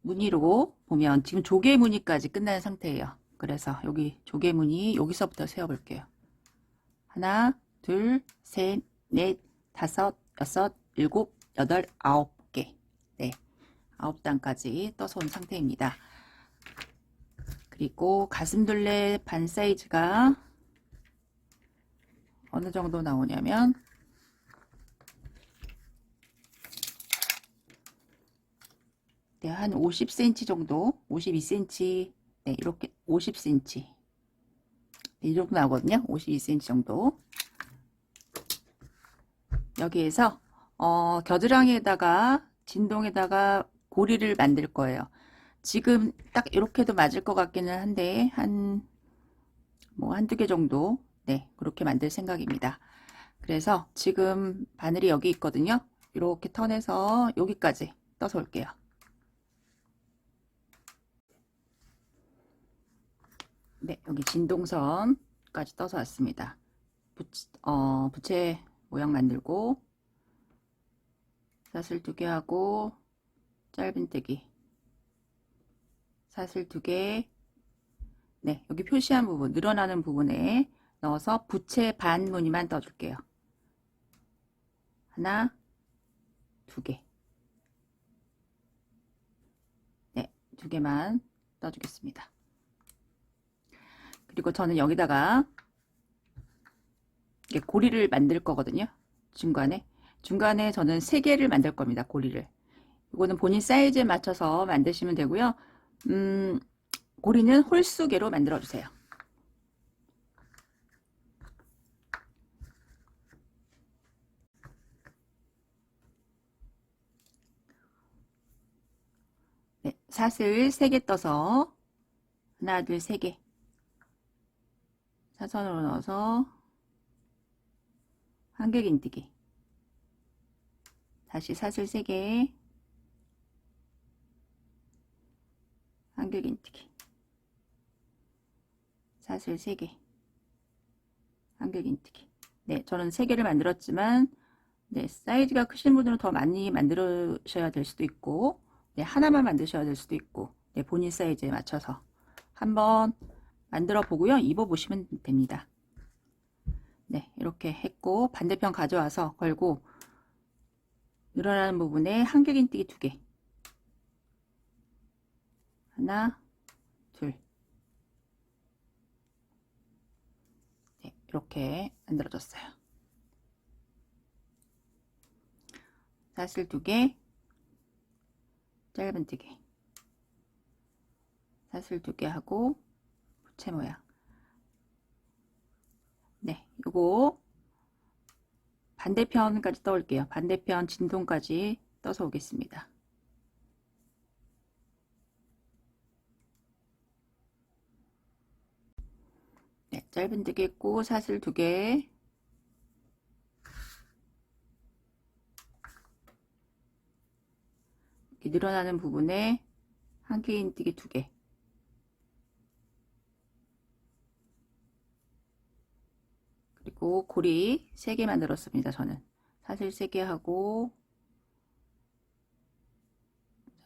무늬로 보면 지금 조개 무늬까지 끝난 상태예요. 그래서 여기 조개 무늬 여기서부터 세어볼게요. 하나, 둘, 셋, 넷, 다섯, 여섯, 일곱, 여덟, 9개. 네, 9단까지 떠서 온 상태입니다. 그리고 가슴둘레 반 사이즈가 어느 정도 나오냐면 네, 한 50cm 정도, 52cm, 네, 이렇게 50cm, 네, 이 정도 나오거든요. 52cm 정도. 여기에서 겨드랑이에다가 진동에다가 고리를 만들 거예요. 지금 딱 이렇게도 맞을 것 같기는 한데 한두 개 정도, 네, 그렇게 만들 생각입니다. 그래서 지금 바늘이 여기 있거든요. 이렇게 턴해서 여기까지 떠서 올게요. 네, 여기 진동선까지 떠서 왔습니다. 부채 모양 만들고 사슬 2개 하고 짧은뜨기 사슬 2개, 네, 여기 표시한 부분, 늘어나는 부분에 넣어서 부채 반 무늬만 떠줄게요. 하나, 2개, 네, 2개만 떠주겠습니다. 그리고 저는 여기다가 고리를 만들 거거든요. 중간에 저는 3개를 만들 겁니다. 고리를. 이거는 본인 사이즈에 맞춰서 만드시면 되고요. 고리는 홀수개로 만들어 주세요. 네, 사슬 3개 떠서 하나, 둘, 3개 사선으로 넣어서 한길긴뜨기, 다시 사슬 3개, 한길긴뜨기, 사슬 3개, 한길긴뜨기. 네, 저는 3개를 만들었지만 네, 사이즈가 크신 분들은 더 많이 만들으셔야 될 수도 있고, 네, 하나만 만드셔야 될 수도 있고, 네, 본인 사이즈에 맞춰서 한번 만들어 보고요. 입어 보시면 됩니다. 네, 이렇게 했고 반대편 가져와서 걸고 늘어나는 부분에 한길긴뜨기 2개, 하나, 둘, 네, 이렇게 만들어졌어요. 사슬 2개, 짧은뜨기, 사슬 2개 하고 부채 모양. 네, 요거 반대편까지 떠올게요. 반대편 진동까지 떠서 오겠습니다. 네, 짧은뜨기 했고 사슬 2개, 이렇게 늘어나는 부분에 한길긴뜨기 2개, 그리고 고리 3개 만들었습니다. 저는 사슬 3개 하고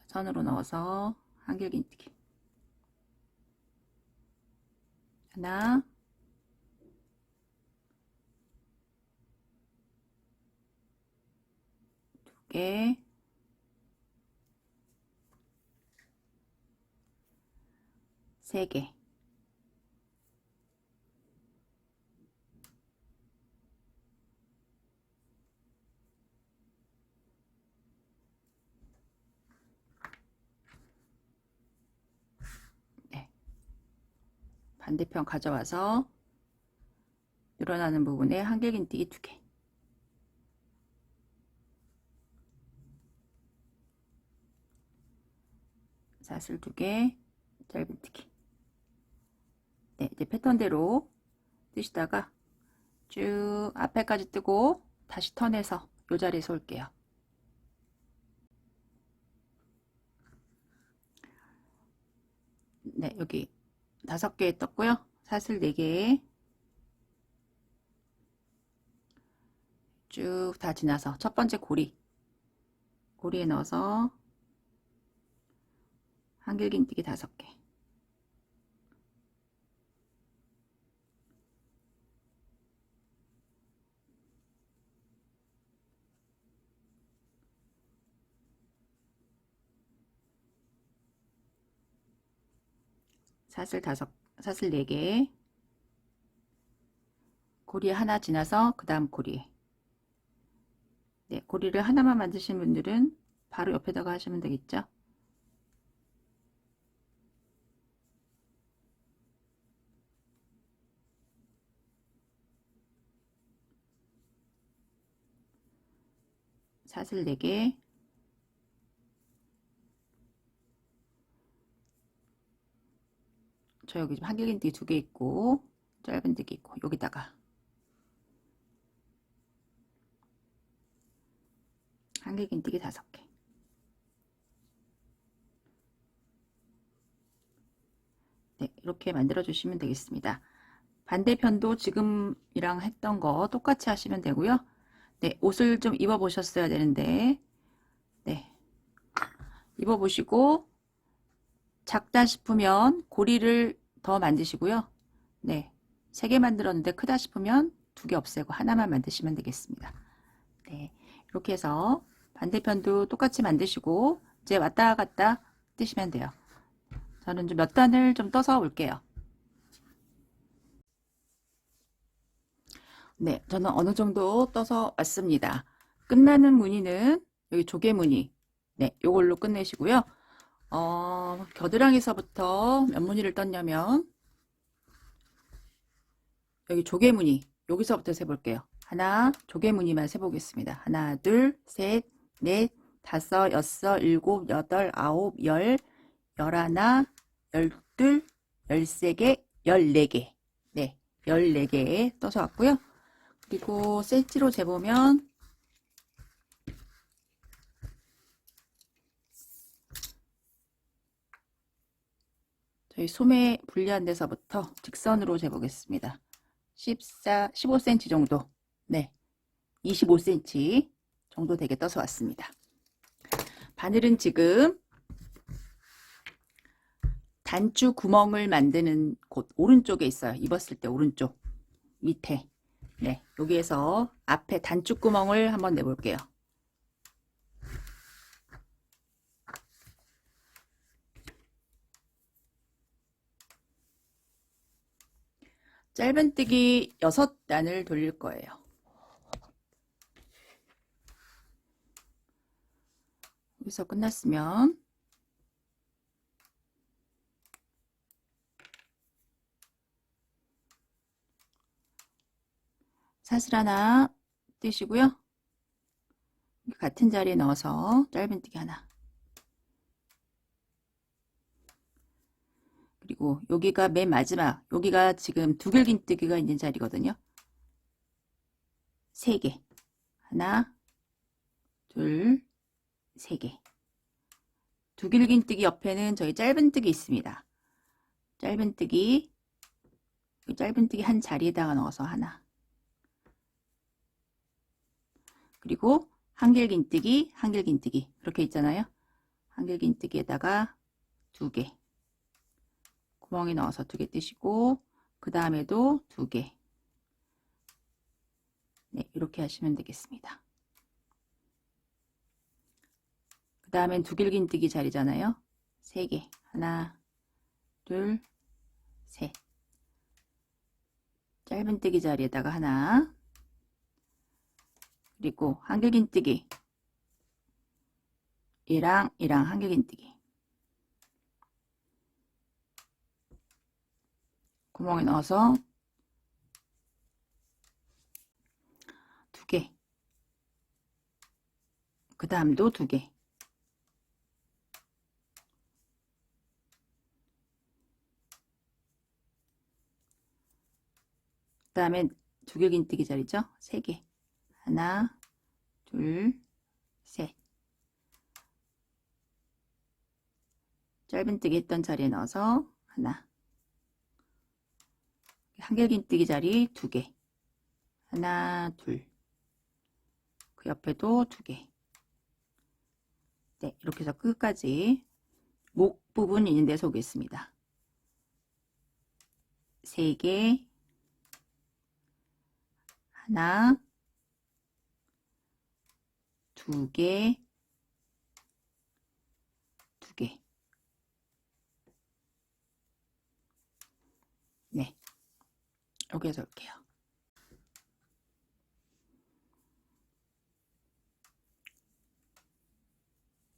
선으로 넣어서 한길긴뜨기 하나, 두 개, 세 개. 반대편 가져와서 늘어나는 부분에 한길긴뜨기 2개. 사슬 2개, 짧은뜨기. 네, 이제 패턴대로 뜨시다가 쭉 앞에까지 뜨고 다시 턴해서 이 자리에서 올게요. 네, 여기 5개 떴고요. 사슬 4개 쭉 다 지나서 첫 번째 고리에 넣어서 한길긴뜨기 5개. 사슬 4개. 고리 하나 지나서 그 다음 고리. 네, 고리를 하나만 만드신 분들은 바로 옆에다가 하시면 되겠죠. 사슬 4개. 저 여기 지금 한길긴뜨기 2개 있고 짧은뜨기 있고 여기다가 한길긴뜨기 5개. 네, 이렇게 만들어 주시면 되겠습니다. 반대편도 지금이랑 했던 거 똑같이 하시면 되고요. 네, 옷을 좀 입어 보셨어야 되는데 네, 입어 보시고 작다 싶으면 고리를 더 만드시고요. 네, 3개 만들었는데 크다 싶으면 2개 없애고 하나만 만드시면 되겠습니다. 네, 이렇게 해서 반대편도 똑같이 만드시고 이제 왔다 갔다 뜨시면 돼요. 저는 좀 몇 단을 좀 떠서 올게요. 네, 저는 어느 정도 떠서 왔습니다. 끝나는 무늬는 여기 조개 무늬. 네, 요걸로 끝내시고요. 겨드랑이에서부터 몇 무늬를 떴냐면 여기 조개 무늬. 여기서부터 세볼게요. 하나, 조개 무늬만 세보겠습니다. 하나, 둘, 셋, 넷, 다섯, 여섯, 일곱, 여덟, 아홉, 열, 열하나, 열둘, 열세 개, 14개. 네, 14개 떠서 왔고요. 그리고 센치로 재보면 저희 소매 분리한 데서부터 직선으로 재보겠습니다. 15cm 정도. 네, 25cm 정도 되게 떠서 왔습니다. 바늘은 지금 단추 구멍을 만드는 곳 오른쪽에 있어요. 입었을 때 오른쪽 밑에. 네, 여기에서 앞에 단추 구멍을 한번 내볼게요. 짧은뜨기 6단을 돌릴 거예요. 여기서 끝났으면 사슬 하나 뜨시고요. 같은 자리에 넣어서 짧은뜨기 하나. 그리고 여기가 맨 마지막, 여기가 지금 두길긴뜨기가 있는 자리거든요. 3개. 하나, 둘, 3개. 두길긴뜨기 옆에는 저희 짧은뜨기 있습니다. 짧은뜨기 한 자리에다가 넣어서 하나. 그리고 한길긴뜨기, 한길긴뜨기 이렇게 있잖아요. 한길긴뜨기에다가 2개 구멍이 넣어서 2개 뜨시고 그 다음에도 2개. 네, 이렇게 하시면 되겠습니다. 그 다음엔 두길긴뜨기 자리잖아요. 3개. 하나, 둘, 셋. 짧은뜨기 자리에다가 하나, 그리고 한길긴뜨기 얘랑 한길긴뜨기 구멍에 넣어서 2개, 그 다음도 2개, 그 다음에 두길긴뜨기 자리죠. 3개. 하나, 둘, 셋. 짧은뜨기 했던 자리에 넣어서 하나, 한길긴뜨기 자리 2개. 하나, 둘. 그 옆에도 2개. 네, 이렇게 해서 끝까지 목 부분 있는데 속겠습니다. 3개, 하나, 2개, 2개. 네, 이렇게 해서 올게요.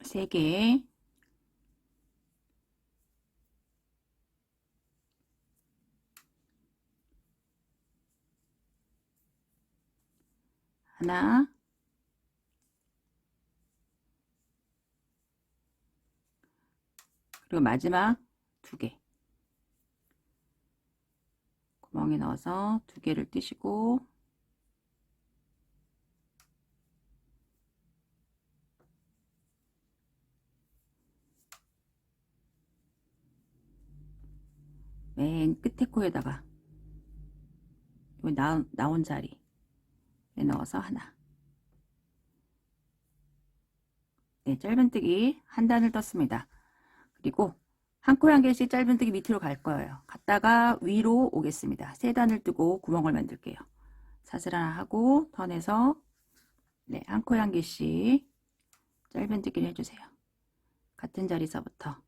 세 개, 하나, 그리고 마지막 2개. 구멍에 넣어서 2개를 뜨시고 맨 끝에 코에다가 나온 자리에 넣어서 하나. 네, 짧은뜨기 한 단을 떴습니다. 그리고 한 코에 한 개씩 짧은뜨기 밑으로 갈 거예요. 갔다가 위로 오겠습니다. 3단을 뜨고 구멍을 만들게요. 사슬 하나 하고 턴해서 네, 한 코에 한 개씩 짧은뜨기를 해주세요. 같은 자리서부터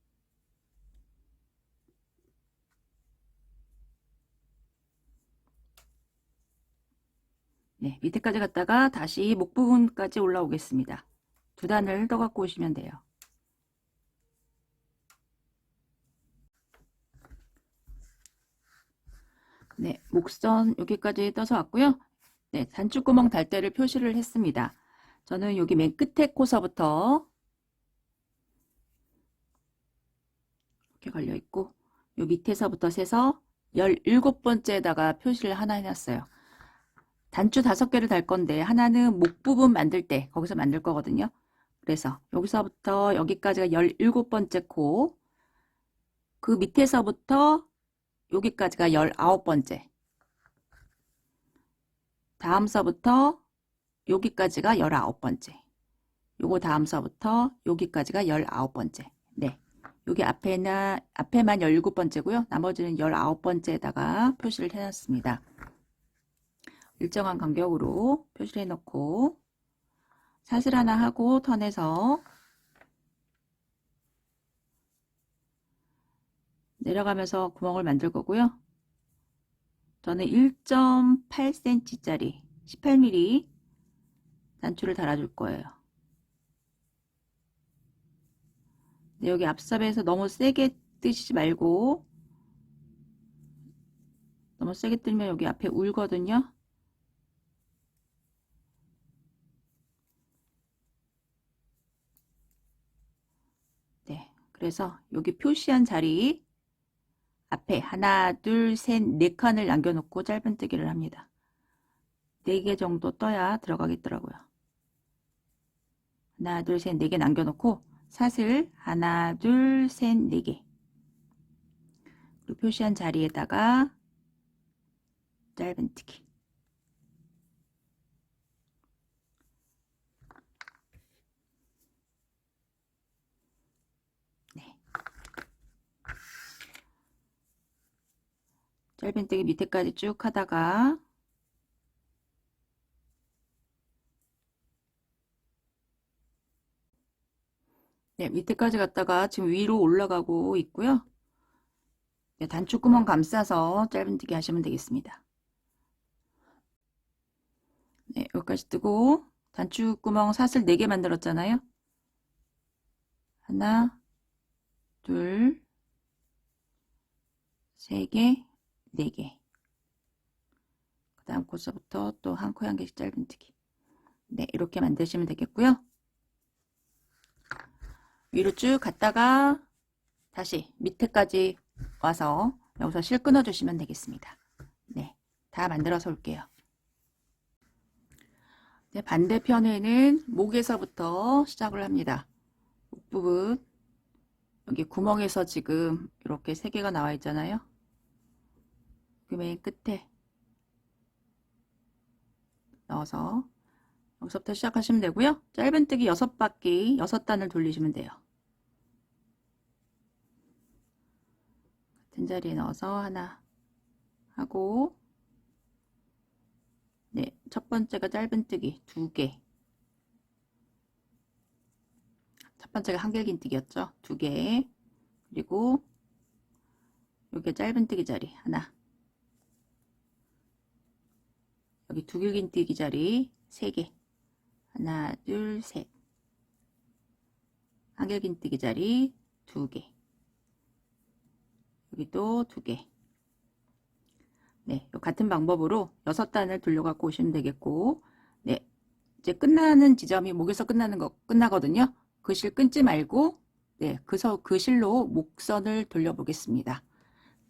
네, 밑에까지 갔다가 다시 목 부분까지 올라오겠습니다. 2단을 떠 갖고 오시면 돼요. 네, 목선 여기까지 떠서 왔고요. 네, 단추구멍 달 때를 표시를 했습니다. 저는 여기 맨 끝에 코서부터 이렇게 걸려 있고 요 밑에서부터 세서 17번째에다가 표시를 하나 해놨어요. 단추 5개를 달 건데 하나는 목 부분 만들 때 거기서 만들 거거든요. 그래서 여기서부터 여기까지가 17번째 코, 그 밑에서부터 여기까지가 19번째, 다음서부터 여기까지가 19번째, 요거 다음서부터 여기까지가 19번째. 네, 여기 앞에만 17번째고요. 나머지는 19번째에다가 표시를 해놨습니다. 일정한 간격으로 표시를 해놓고 사슬 하나 하고 턴해서 내려가면서 구멍을 만들 거고요. 저는 1.8cm 짜리 18mm 단추를 달아줄 거예요. 네, 여기 앞섭에서 너무 세게 뜨시지 말고, 너무 세게 뜨면 여기 앞에 울거든요. 네, 그래서 여기 표시한 자리 앞에 하나, 둘, 셋, 4칸을 남겨놓고 짧은뜨기를 합니다. 4개 정도 떠야 들어가겠더라고요. 하나, 둘, 셋, 4개 남겨놓고 사슬 하나, 둘, 셋, 4개. 그리고 표시한 자리에다가 짧은뜨기. 짧은뜨기 밑에까지 쭉 하다가 네, 밑에까지 갔다가 지금 위로 올라가고 있고요. 네, 단추구멍 감싸서 짧은뜨기 하시면 되겠습니다. 네, 여기까지 뜨고 단추구멍 사슬 4개 만들었잖아요. 하나, 둘, 3개, 4개. 그 다음 곳서부터 또 한 코 한 개씩 짧은뜨기. 네, 이렇게 만드시면 되겠고요. 위로 쭉 갔다가 다시 밑에까지 와서 여기서 실 끊어 주시면 되겠습니다. 네, 다 만들어서 올게요. 네, 반대편에는 목에서부터 시작을 합니다. 목 부분 여기 구멍에서 지금 이렇게 3개가 나와 있잖아요. 그 맨 끝에 넣어서 여기서부터 시작하시면 되고요. 짧은뜨기 6바퀴 6단을 돌리시면 돼요. 같은 자리에 넣어서 하나 하고, 네, 첫 번째가 짧은뜨기 2개. 첫 번째가 한길긴뜨기였죠. 2개. 그리고 여기 짧은뜨기 자리 하나. 여기 두길긴뜨기 자리 3개. 하나, 둘, 셋. 한길긴뜨기 자리 2개. 여기도 2개. 네, 같은 방법으로 6단을 돌려갖고 오시면 되겠고, 네, 이제 끝나는 지점이 목에서 끝나거든요. 그 실 끊지 말고, 네, 그 실로 목선을 돌려보겠습니다.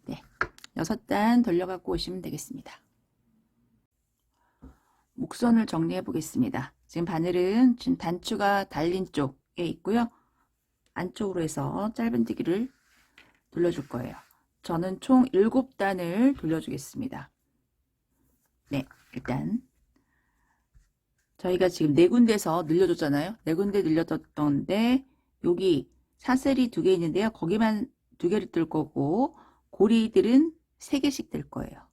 네, 6단 돌려갖고 오시면 되겠습니다. 목선을 정리해 보겠습니다. 지금 바늘은 지금 단추가 달린 쪽에 있고요. 안쪽으로 해서 짧은뜨기를 돌려줄 거예요. 저는 총 7단을 돌려주겠습니다. 네, 일단 저희가 지금 4군데서 늘려줬잖아요. 4군데 늘려줬던데 여기 사슬이 2개 있는데요. 거기만 2개를 뜰 거고 고리들은 3개씩 뜰 거예요.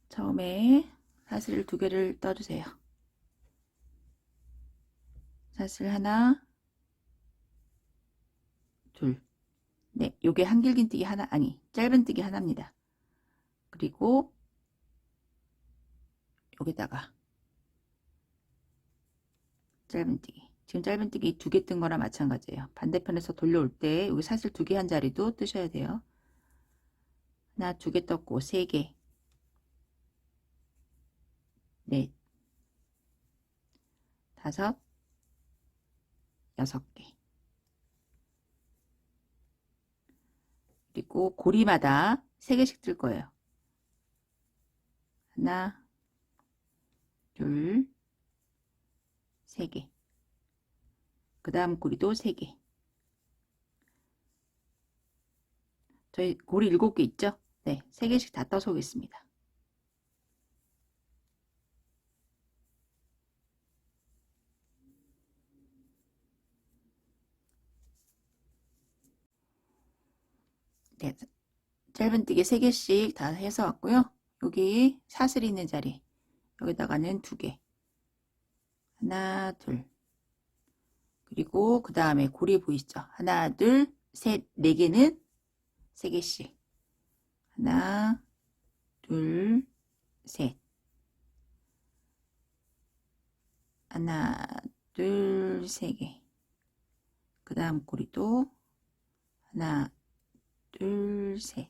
처음에 사슬을 2개를 떠주세요. 사슬 하나, 둘. 네, 요게 한길긴뜨기 하나, 아니, 짧은뜨기 하나입니다. 그리고 여기다가 짧은뜨기. 지금 짧은뜨기 2개 뜬 거랑 마찬가지예요. 반대편에서 돌려올 때 여기 사슬 2개 한 자리도 뜨셔야 돼요. 하나, 2개 떴고 3개. 넷, 5, 6개. 그리고 고리마다 3개씩 뜰 거예요. 하나, 둘, 3개. 그 다음 고리도 3개. 저희 고리 7개 있죠? 네, 3개씩 다 떠서 오겠습니다. 네, 짧은뜨기 3개씩 다 해서 왔고요. 여기 사슬 있는 자리 여기다가는 2개. 하나, 둘. 그리고 그 다음에 고리 보이시죠? 하나, 둘, 셋, 4개는 3개씩. 하나, 둘, 셋. 하나, 둘, 3개. 그 다음 고리도 하나, 둘, 셋.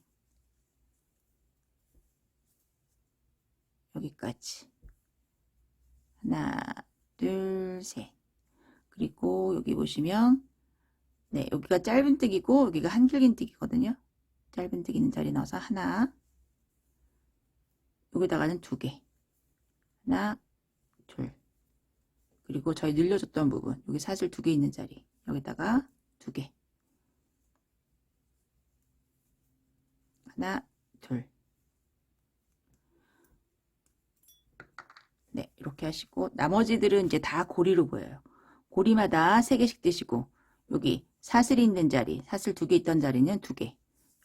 여기까지. 하나, 둘, 셋. 그리고 여기 보시면 네, 여기가 짧은뜨기고 여기가 한길긴뜨기거든요. 짧은뜨기 있는 자리 넣어서 하나, 여기다가는 2개. 하나, 둘. 그리고 저희 늘려줬던 부분 여기 사슬 2개 있는 자리 여기다가 2개. 하나, 둘. 네, 이렇게 하시고 나머지들은 이제 다 고리로 보여요. 고리마다 3개씩 뜨시고 여기 사슬이 있는 자리, 사슬 2개 있던 자리는 2개.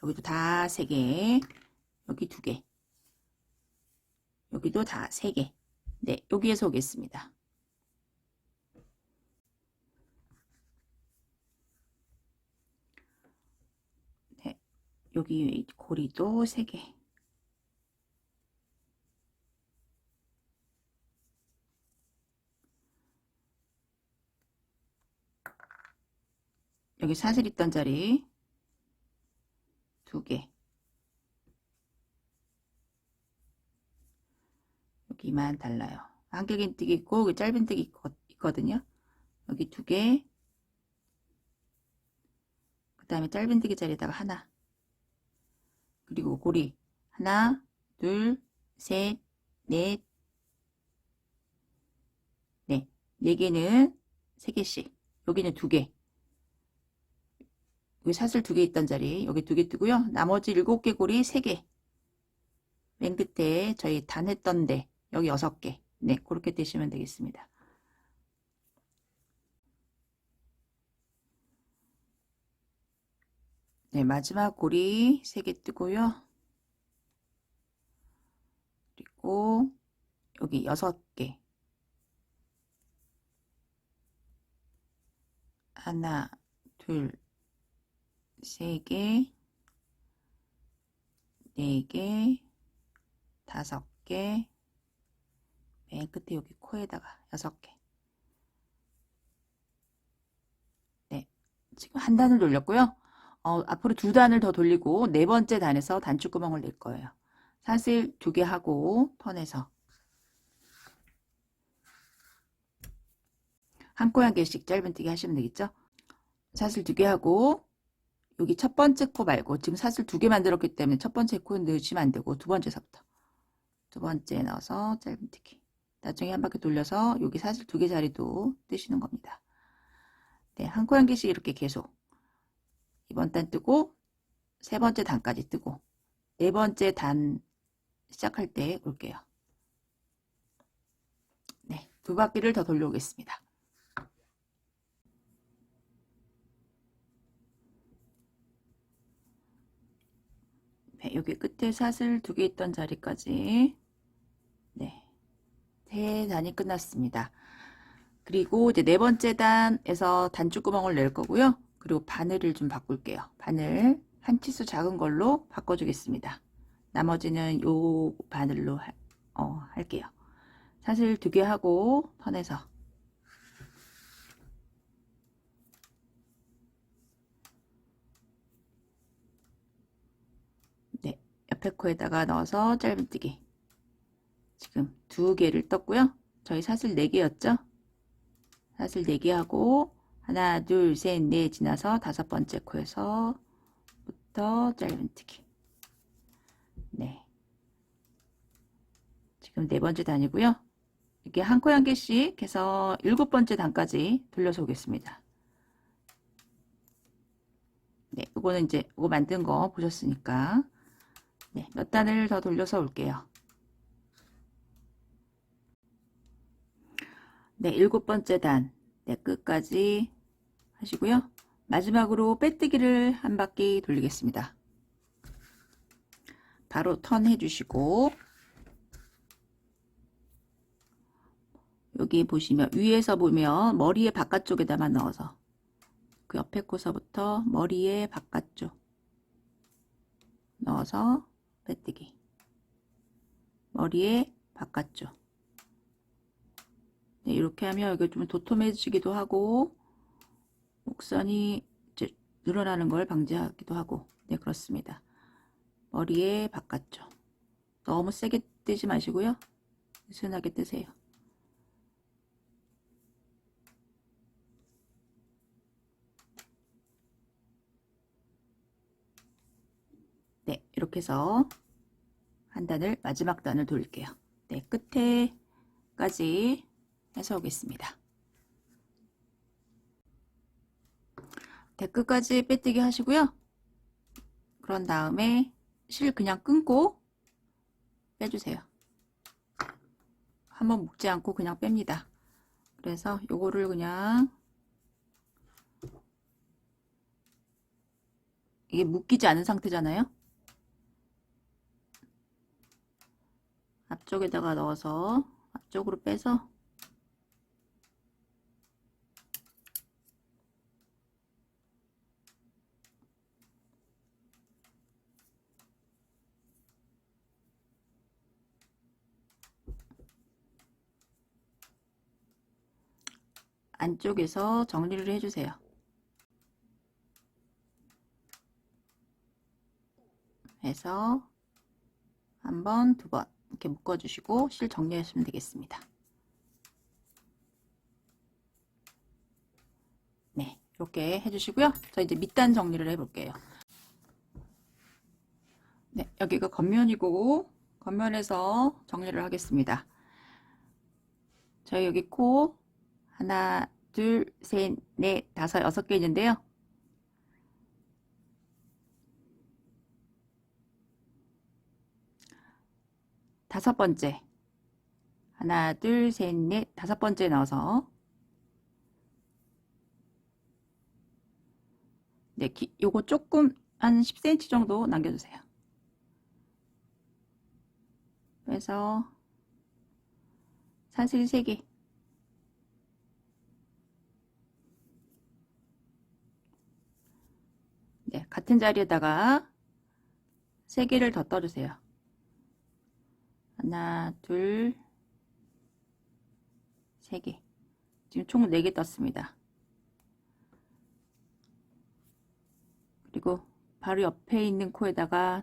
여기도 다 3개, 여기 2개, 여기도 다 3개. 네, 여기에서 오겠습니다. 네, 여기 고리도 3개. 여기 사슬 있던 자리 2개. 여기만 달라요. 한길긴뜨기 있고 여기 짧은뜨기 있거든요. 여기 2개. 그 다음에 짧은뜨기 자리에다가 하나. 그리고 고리 하나, 둘, 셋, 넷, 네, 4개는 3개씩. 여기는 2개. 여기 사슬 2개 있던 자리 여기 2개 뜨고요. 나머지 7개 고리 3개. 맨 끝에 저희 단 했던 데 여기 6개. 네, 그렇게 떼시면 되겠습니다. 네, 마지막 고리 3개 뜨고요. 그리고 여기 6개. 하나, 둘, 3개, 4개, 5개, 맨 끝에 여기 코에다가 6개. 네, 지금 한 단을 돌렸고요. 앞으로 2단을 더 돌리고 4번째 단에서 단추구멍을 낼 거예요. 사슬 2개 하고 턴에서 한 코 한 개씩 짧은뜨기 하시면 되겠죠. 사슬 2개 하고 여기 첫 번째 코 말고 지금 사슬 2개 만들었기 때문에 첫 번째 코 넣으시면 안 되고 두 번째서부터 두 번째 넣어서 짧은뜨기. 나중에 한 바퀴 돌려서 여기 사슬 2개 자리도 뜨시는 겁니다. 네, 한 코 한 개씩 이렇게 계속 이번 단 뜨고 세 번째 단까지 뜨고 네 번째 단 시작할 때 올게요. 네, 2바퀴를 더 돌려오겠습니다. 네, 여기 끝에 사슬 2개 있던 자리까지 네, 3단이 끝났습니다. 그리고 이제 네 번째 단에서 단추구멍을 낼 거고요. 그리고 바늘을 좀 바꿀게요. 바늘 한 치수 작은 걸로 바꿔주겠습니다. 나머지는 요 바늘로 할게요. 사슬 2개 하고 턴에서 네, 옆에 코에다가 넣어서 짧은뜨기. 지금 2개를 떴고요. 저희 사슬 4개였죠? 사슬 4개 하고 하나, 둘, 셋, 넷 지나서 5번째 코에서부터 짧은뜨기. 네. 지금 4번째 단이고요. 이렇게 한 코 한 개씩 해서 7번째 단까지 돌려서 오겠습니다. 네, 이거는 이제 이거 만든 거 보셨으니까 네, 몇 단을 더 돌려서 올게요. 네, 7번째 단 네, 끝까지 하시고요. 마지막으로 빼뜨기를 한 바퀴 돌리겠습니다. 바로 턴 해주시고 여기 보시면 위에서 보면 머리의 바깥쪽에다만 넣어서 그 옆에 코서부터 머리의 바깥쪽 넣어서 빼뜨기. 머리의 바깥쪽. 네, 이렇게 하면 이게 좀 도톰해지기도 하고 목선이 이제 늘어나는 걸 방지하기도 하고 네, 그렇습니다. 머리의 바깥쪽. 너무 세게 뜨지 마시고요. 느슨하게 뜨세요. 네, 이렇게 해서 한 단을 마지막 단을 돌릴게요. 네, 끝에까지 해서 오겠습니다. 네, 끝까지 빼뜨기 하시고요. 그런 다음에 실 그냥 끊고 빼주세요. 한번 묶지 않고 그냥 뺍니다. 그래서 요거를 그냥 이게 묶이지 않은 상태잖아요. 앞쪽에다가 넣어서 앞쪽으로 빼서 안쪽에서 정리를 해주세요. 해서 한 번, 두 번 이렇게 묶어주시고 실 정리하시면 되겠습니다. 네, 이렇게 해주시고요. 자, 이제 밑단 정리를 해볼게요. 네, 여기가 겉면이고 겉면에서 정리를 하겠습니다. 저희 여기 코 하나, 둘, 셋, 넷, 다섯, 6개 있는데요. 다섯 번째 하나, 둘, 셋, 넷, 다섯 번째 넣어서 네, 요거 조금 한 10cm 정도 남겨주세요. 그래서 사슬 3개. 네, 같은 자리에다가 3개를 더 떠주세요. 하나, 둘, 3개. 지금 총 4개 떴습니다. 그리고 바로 옆에 있는 코에다가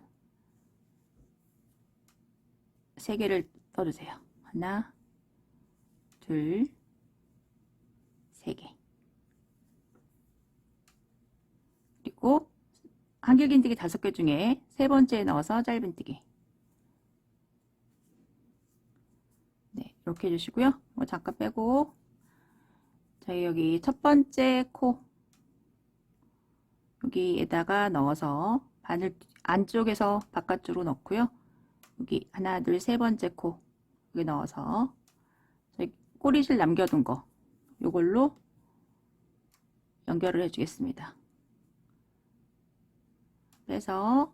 3개를 떠주세요. 하나, 둘, 3개. 그리고 한길긴뜨기 5개 중에 세 번째에 넣어서 짧은뜨기. 네, 이렇게 해주시고요. 잠깐 빼고 저희 여기 첫 번째 코 여기에다가 넣어서 바늘 안쪽에서 바깥쪽으로 넣고요. 여기 하나, 둘, 세 번째 코 여기 넣어서 저희 꼬리실 남겨둔 거 요걸로 연결을 해주겠습니다. 빼서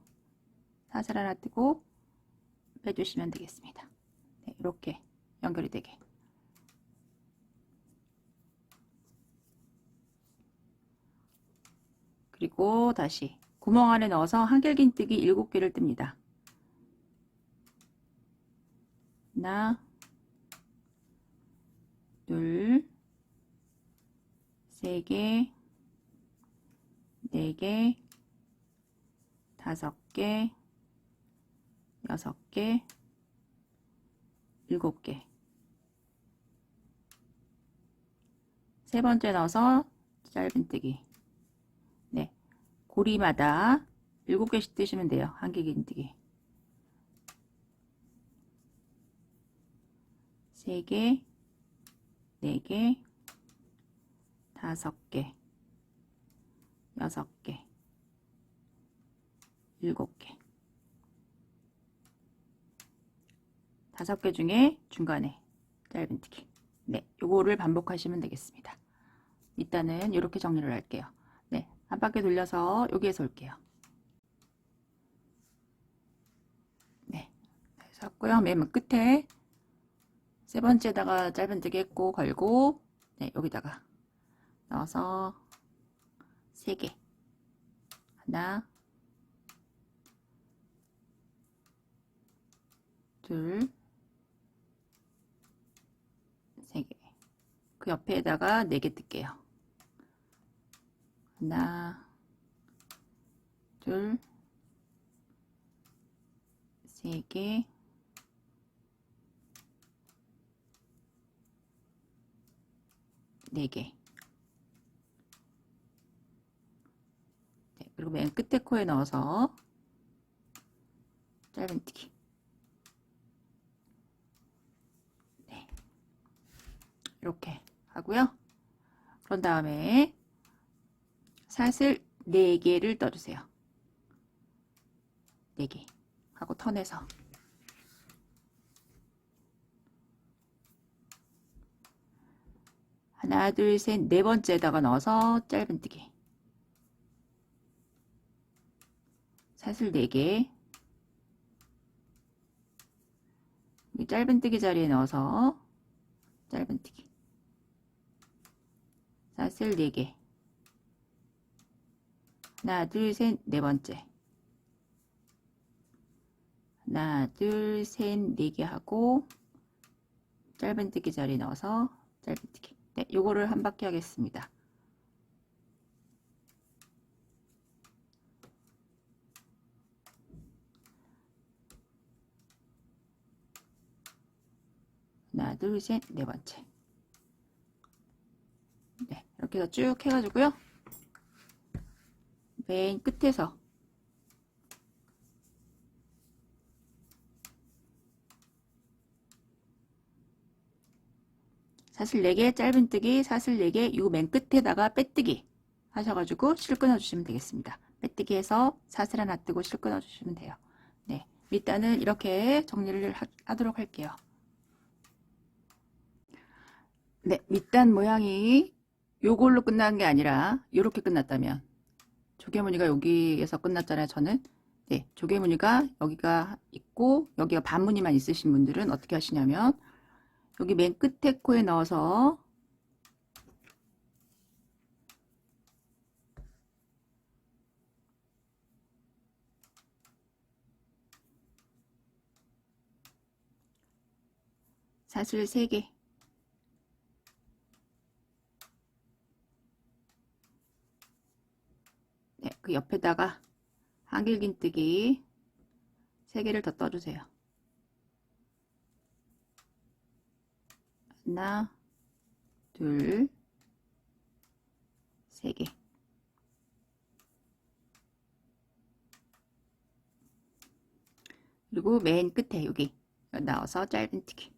사슬 하나 뜨고 빼주시면 되겠습니다. 네, 이렇게 연결이 되게. 그리고 다시 구멍 안에 넣어서 한길긴뜨기 7개를 뜹니다. 하나, 둘, 3개, 4개, 5개, 6개, 7개. 세 번째 넣어서 짧은뜨기. 네, 고리마다 7개씩 뜨시면 돼요. 한길긴뜨기. 3개, 4개, 5개, 6개, 7개. 5개 중에 중간에 짧은뜨기. 네, 요거를 반복하시면 되겠습니다. 일단은 이렇게 정리를 할게요. 네, 한 바퀴 돌려서 여기에서 올게요. 네, 해서 했고요. 맨 끝에 세 번째다가 짧은뜨기 했고 걸고, 네, 여기다가 넣어서 3개. 하나, 둘, 3개. 그 옆에다가 4개 뜰게요. 하나, 둘, 3개, 4개. 네, 그리고 맨 끝에 코에 넣어서 짧은뜨기. 네, 이렇게 하고요. 그런 다음에 사슬 4개를 떠주세요. 4개 하고 턴해서 하나, 둘, 셋, 네 번째에다가 넣어서 짧은뜨기. 사슬 4개, 짧은뜨기 자리에 넣어서 짧은뜨기, 사슬 4개, 하나 둘 셋, 네 번째, 하나 둘 셋, 4개 하고 짧은뜨기 자리에 넣어서 짧은뜨기. 네, 요거를 한 바퀴 하겠습니다. 하나 둘 셋, 네 번째. 네, 이렇게 해서 쭉 해가지고요, 맨 끝에서 사슬 4개, 짧은뜨기, 사슬 4개, 요 맨 끝에다가 빼뜨기 하셔가지고 실 끊어주시면 되겠습니다. 빼뜨기 해서 사슬 하나 뜨고 실 끊어주시면 돼요. 네, 일단은 이렇게 정리를 하도록 할게요. 네, 밑단 모양이 요걸로 끝난 게 아니라 요렇게 끝났다면, 조개무늬가 여기에서 끝났잖아요. 저는 네, 조개무늬가 여기가 있고 여기가 반무늬만 있으신 분들은 어떻게 하시냐면, 여기 맨 끝에 코에 넣어서 사슬 3개, 네, 그 옆에다가 한길긴뜨기 3개를 더 떠주세요. 하나, 둘, 3개. 그리고 맨 끝에 여기 나와서 짧은뜨기.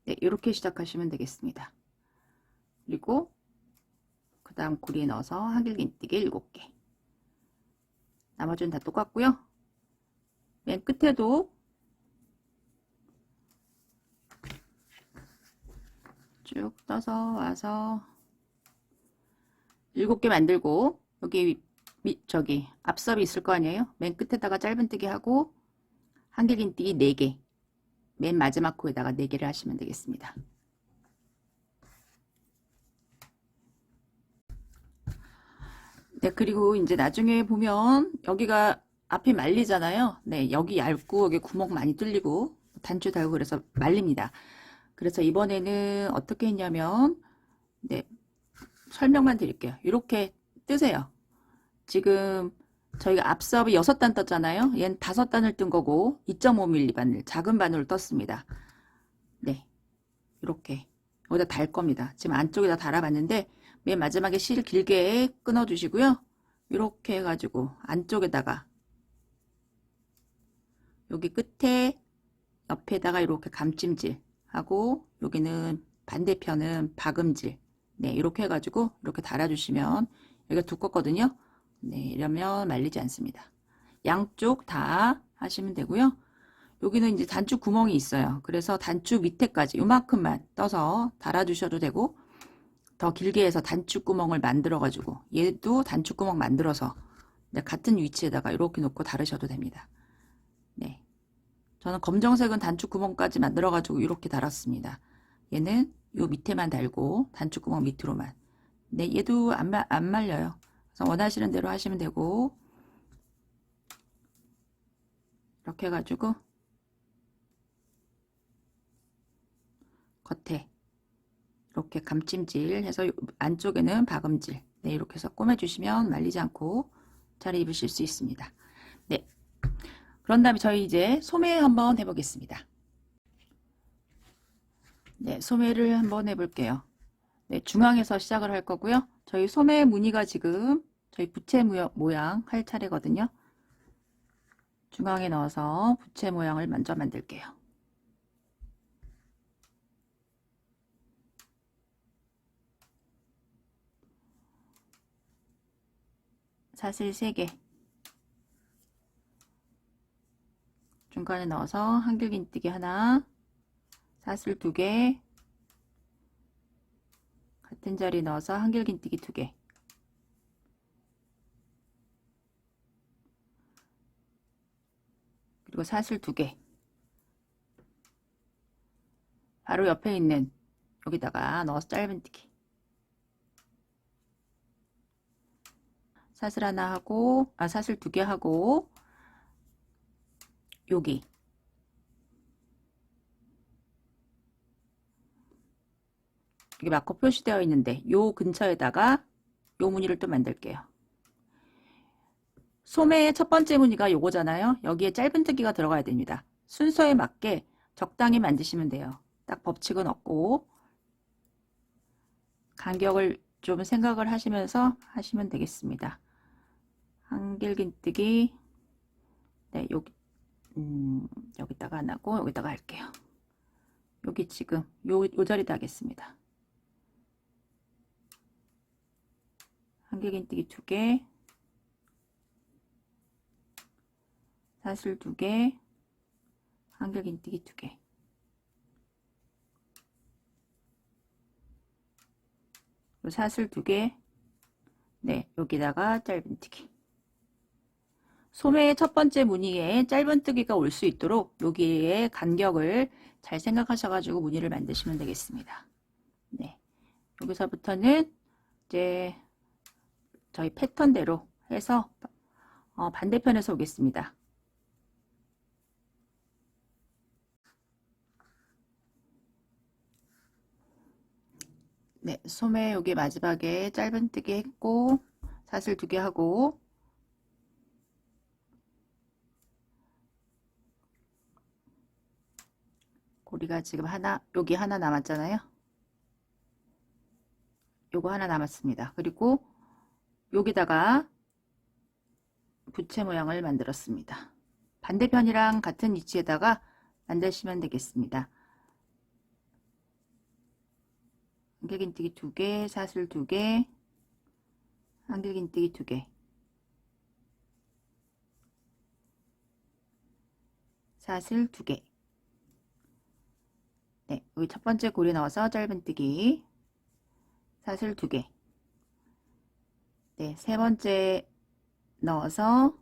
네, 이렇게 시작하시면 되겠습니다. 그리고 그 다음 고리에 넣어서 한길긴뜨기 7개. 나머지는 다 똑같고요. 맨 끝에도 쭉 떠서 와서 7개 만들고, 여기 저기 앞섭이 있을 거 아니에요. 맨 끝에다가 짧은뜨기 하고 한길긴뜨기 4개, 맨 마지막 코에다가 4개를 하시면 되겠습니다. 네, 그리고 이제 나중에 보면 여기가 앞이 말리잖아요. 네, 여기 얇고 여기 구멍 많이 뚫리고 단추 달고 그래서 말립니다. 그래서 이번에는 어떻게 했냐면, 네, 설명만 드릴게요. 이렇게 뜨세요. 지금 저희가 앞섭이 6단 떴잖아요. 얘는 5단을 뜬 거고 2.5mm 바늘, 작은 바늘을 떴습니다. 네, 이렇게 여기다 달 겁니다. 지금 안쪽에다 달아봤는데 맨 마지막에 실 길게 끊어 주시고요. 이렇게 해가지고 안쪽에다가 여기 끝에 옆에다가 이렇게 감찜질 하고, 여기는 반대편은 박음질, 네, 이렇게 해가지고 이렇게 달아주시면, 여기가 두껍거든요. 네, 이러면 말리지 않습니다. 양쪽 다 하시면 되고요. 여기는 이제 단추 구멍이 있어요. 그래서 단추 밑에까지 요만큼만 떠서 달아주셔도 되고, 더 길게 해서 단추 구멍을 만들어 가지고 얘도 단추 구멍 만들어서 같은 위치에다가 이렇게 놓고 달으셔도 됩니다. 네, 저는 검정색은 단추 구멍까지 만들어 가지고 이렇게 달았습니다. 얘는 요 밑에만 달고 단추 구멍 밑으로만. 네, 얘도 안 말려요. 그래서 원하시는 대로 하시면 되고, 이렇게 해가지고 겉에 이렇게 감찜질 해서 안쪽에는 박음질, 네, 이렇게 해서 꼬매주시면 말리지 않고 잘 입으실 수 있습니다. 네, 그런 다음에 저희 이제 소매 한번 해보겠습니다. 네, 소매를 한번 해볼게요. 네, 중앙에서 시작을 할 거고요. 저희 소매 무늬가 지금 저희 부채 모양 할 차례거든요. 중앙에 넣어서 부채 모양을 먼저 만들게요. 사슬 3개, 중간에 넣어서 한길긴뜨기 하나, 사슬 2개, 같은 자리 넣어서 한길긴뜨기 2개, 그리고 사슬 2개. 바로 옆에 있는 여기다가 넣어서 짧은뜨기. 사슬 하나 하고, 사슬 2개 하고, 여기. 여기 마커 표시되어 있는데, 요 근처에다가 요 무늬를 또 만들게요. 소매의 첫 번째 무늬가 요거잖아요. 여기에 짧은뜨기가 들어가야 됩니다. 순서에 맞게 적당히 만드시면 돼요. 딱 법칙은 없고, 간격을 좀 생각을 하시면서 하시면 되겠습니다. 한길긴뜨기. 네, 여기다가 안 하고 여기다가 할게요. 여기 지금 요 자리다 하겠습니다. 한길긴뜨기 2개, 사슬 2개, 한길긴뜨기 2개. 사슬 2개. 네, 여기다가 짧은뜨기. 소매의 첫 번째 무늬에 짧은뜨기가 올 수 있도록 여기에 간격을 잘 생각하셔가지고 무늬를 만드시면 되겠습니다. 네, 여기서부터는 이제 저희 패턴대로 해서 반대편에서 오겠습니다. 네, 소매 여기 마지막에 짧은뜨기 했고, 사슬 2개 하고, 고리가 지금 여기 하나 남았잖아요. 요거 하나 남았습니다. 그리고 여기다가 부채 모양을 만들었습니다. 반대편이랑 같은 위치에다가 만드시면 되겠습니다. 한길긴뜨기 2개, 사슬 2개, 한길긴뜨기 2개, 사슬 2개. 네, 여기 첫 번째 고리 넣어서 짧은뜨기, 사슬 2개. 네, 세 번째 넣어서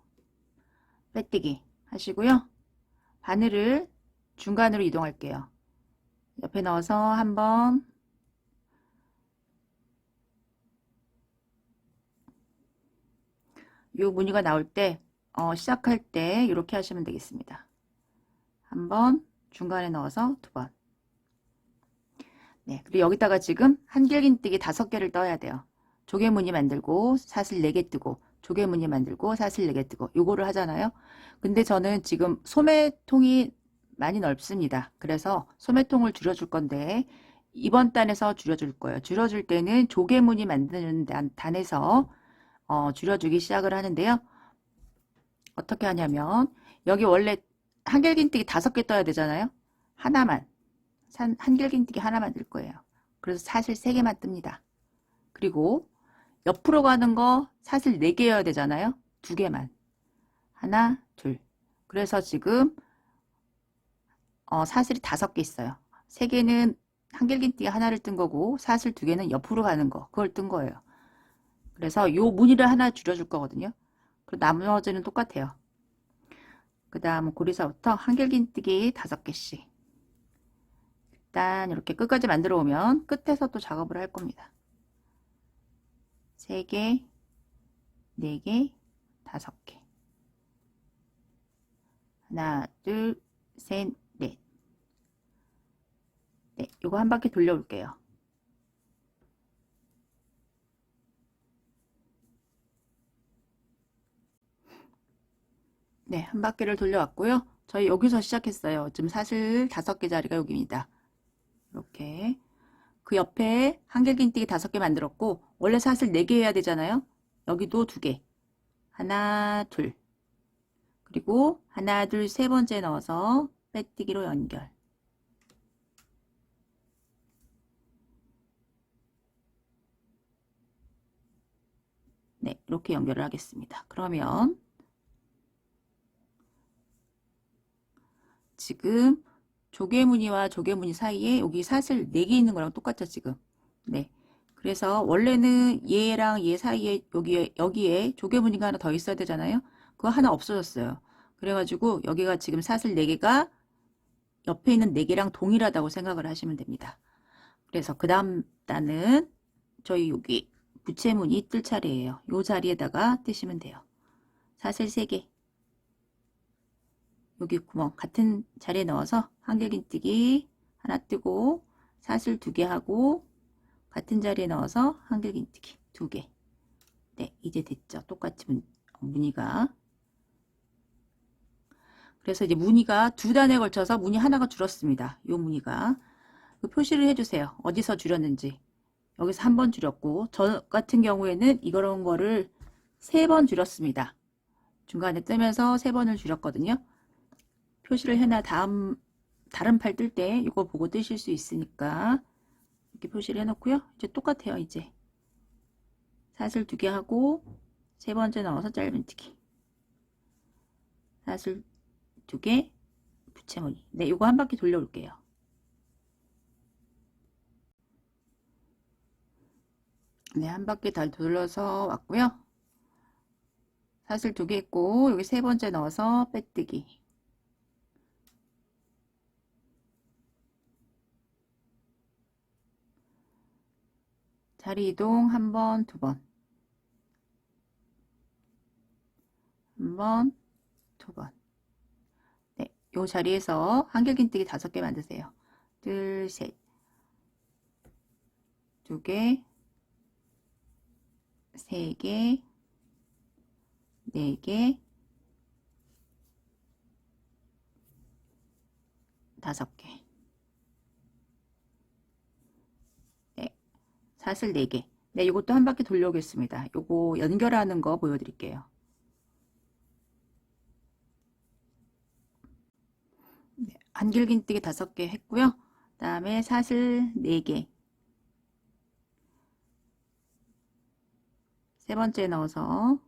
빼뜨기 하시고요. 바늘을 중간으로 이동할게요. 옆에 넣어서 한번, 요 무늬가 나올 때 시작할 때 이렇게 하시면 되겠습니다. 한번 중간에 넣어서 2번. 네, 그리고 여기다가 지금 한길긴뜨기 5개를 떠야 돼요. 조개무늬 만들고 사슬 4개 뜨고, 조개무늬 만들고 사슬 4개 뜨고, 요거를 하잖아요. 근데 저는 지금 소매통이 많이 넓습니다. 그래서 소매통을 줄여줄 건데 이번 단에서 줄여줄 거예요. 줄여줄 때는 조개무늬 만드는 단에서 줄여주기 시작을 하는데요. 어떻게 하냐면 여기 원래 한길긴뜨기 5개 떠야 되잖아요. 하나만, 한길긴뜨기 하나만 뜰 거예요. 그래서 사슬 3개만 뜹니다. 그리고 옆으로 가는 거 사슬 4개여야 되잖아요. 2개만. 하나, 둘. 그래서 지금 사슬이 5개 있어요. 3개는 한길긴뜨기 하나를 뜬 거고, 사슬 2개는 옆으로 가는 거, 그걸 뜬 거예요. 그래서 요 무늬를 하나 줄여줄 거거든요. 그리고 나머지는 똑같아요. 그 다음 고리사부터 한길긴뜨기 5개씩. 일단 이렇게 끝까지 만들어 오면 끝에서 또 작업을 할 겁니다. 3개, 4개, 5개. 하나, 둘, 셋, 넷. 네, 요거 한 바퀴 돌려볼게요. 네, 한 바퀴를 돌려왔고요. 저희 여기서 시작했어요. 지금 사슬 5개 자리가 여기입니다. 이렇게. 그 옆에 한길긴뜨기 5개 만들었고, 원래 사슬 4개 해야 되잖아요. 여기도 2개. 하나, 둘. 그리고 하나, 둘, 세 번째 넣어서 빼뜨기로 연결. 네, 이렇게 연결을 하겠습니다. 그러면 지금 조개무늬와 조개무늬 사이에 여기 사슬 4개 있는 거랑 똑같죠, 지금. 네. 그래서 원래는 얘랑 얘 사이에 여기에 조개무늬가 하나 더 있어야 되잖아요. 그거 하나 없어졌어요. 그래가지고 여기가 지금 사슬 4개가 옆에 있는 4개랑 동일하다고 생각을 하시면 됩니다. 그래서 그 다음 단은 저희 여기 부채무늬 뜰 차례예요. 요 자리에다가 뜨시면 돼요. 사슬 3개 여기 구멍 같은 자리에 넣어서 한길긴뜨기 하나 뜨고 사슬 2개 하고 같은 자리에 넣어서 한길긴뜨기 2개. 네, 이제 됐죠. 똑같이 무늬가. 그래서 이제 무늬가 2단에 걸쳐서 무늬 하나가 줄었습니다. 요 무늬가. 그 표시를 해주세요. 어디서 줄였는지. 여기서 한 번 줄였고, 저 같은 경우에는 이런 거를 3번 줄였습니다. 중간에 뜨면서 3번을 줄였거든요. 표시를 해놔 다른 팔 뜰 때 이거 보고 뜨실 수 있으니까 이렇게 표시를 해놓고요. 이제 똑같아요. 이제 사슬 2개 하고 3번째 넣어서 짧은뜨기 사슬 2개 부채무늬. 네, 이거 한 바퀴 돌려올게요. 네, 한 바퀴 다 돌려서 왔고요. 사슬 2개 했고 여기 3번째 넣어서 빼뜨기 자리 이동 한 번, 2번, 한 번, 2번. 네, 요 자리에서 한길긴뜨기 5개 만드세요. 둘, 셋, 2개, 3개, 4개, 5개. 네, 사슬 4개. 네, 이것도 한 바퀴 돌려오겠습니다. 요거 연결하는 거 보여드릴게요. 네, 한길긴뜨기 5개 했고요. 그 다음에 사슬 4개. 세 번째 넣어서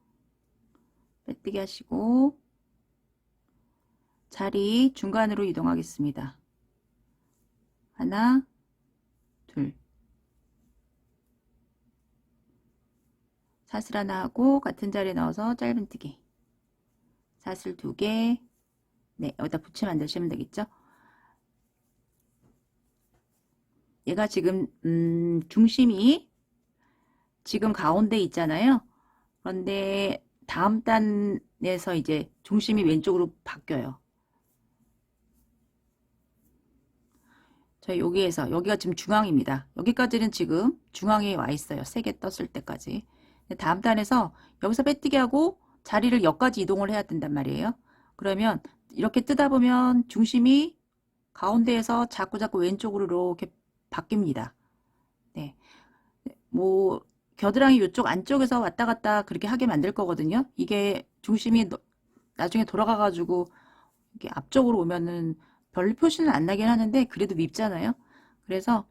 빼뜨기 하시고 자리 중간으로 이동하겠습니다. 하나, 둘. 사슬 하나 하고 같은 자리에 넣어서 짧은뜨기. 사슬 2개. 네, 여기다 붙이 만드시면 되겠죠. 얘가 지금 중심이 지금 가운데 있잖아요. 그런데 다음 단에서 이제 중심이 왼쪽으로 바뀌어요. 저희 여기에서 여기가 지금 중앙입니다. 여기까지는 지금 중앙에 와 있어요. 3개 떴을 때까지. 다음 단에서 여기서 빼뜨기 하고 자리를 여기까지 이동을 해야 된단 말이에요. 그러면 이렇게 뜨다 보면 중심이 가운데에서 자꾸 왼쪽으로 이렇게 바뀝니다. 네. 뭐 겨드랑이 이쪽 안쪽에서 왔다 갔다 그렇게 하게 만들 거거든요. 이게 중심이 나중에 돌아가 가지고 이렇게 앞쪽으로 오면은 별 표시는 안 나긴 하는데 그래도 밉잖아요. 그래서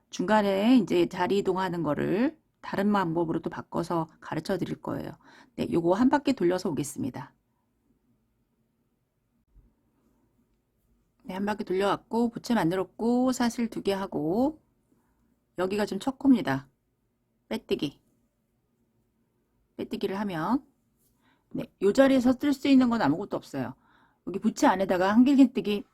중간에 이제 자리 이동하는 거를 다른 방법으로 또 바꿔서 가르쳐 드릴 거예요. 네, 요거 한 바퀴 돌려서 오겠습니다. 네, 한 바퀴 돌려왔고 부채 만들었고 사슬 2개 하고 여기가 좀 첫 코입니다. 빼뜨기를 하면 네, 요 자리에서 뜰 수 있는 건 아무것도 없어요. 여기 부채 안에다가 한길긴뜨기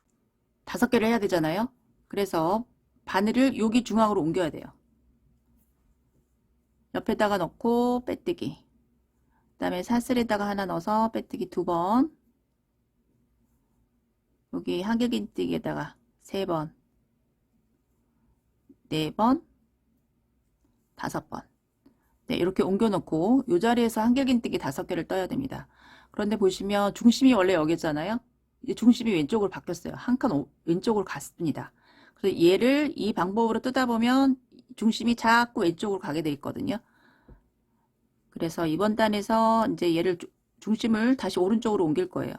5개를 해야 되잖아요. 그래서 바늘을 여기 중앙으로 옮겨야 돼요. 옆에다가 넣고 빼뜨기. 그 다음에 사슬에다가 하나 넣어서 빼뜨기 2번. 여기 한길긴뜨기에다가 3번, 4번, 5번. 네, 이렇게 옮겨 놓고 이 자리에서 한길긴뜨기 5개를 떠야 됩니다. 그런데 보시면 중심이 원래 여기잖아요. 이제 중심이 왼쪽으로 바뀌었어요. 한 칸 왼쪽으로 갔습니다. 그래서 얘를 이 방법으로 뜨다 보면 중심이 자꾸 왼쪽으로 가게 돼 있거든요. 그래서 이번 단에서 이제 얘를 중심을 다시 오른쪽으로 옮길 거예요.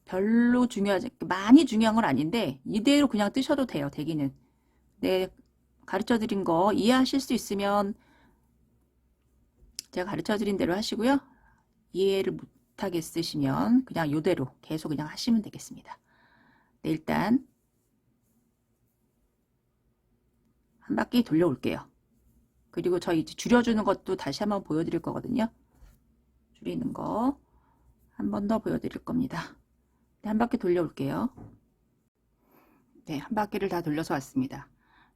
별로 중요하지, 많이 중요한 건 아닌데 이대로 그냥 뜨셔도 돼요. 대기는. 네, 가르쳐 드린 거 이해하실 수 있으면 제가 가르쳐 드린 대로 하시고요. 이해를 못하겠으시면 그냥 이대로 계속 그냥 하시면 되겠습니다. 네, 일단 한 바퀴 돌려올게요. 그리고 저 이제 줄여주는 것도 다시 한번 보여드릴 거거든요. 줄이는 거 한 번 더 보여드릴 겁니다. 네, 한 바퀴 돌려올게요. 네, 한 바퀴를 다 돌려서 왔습니다.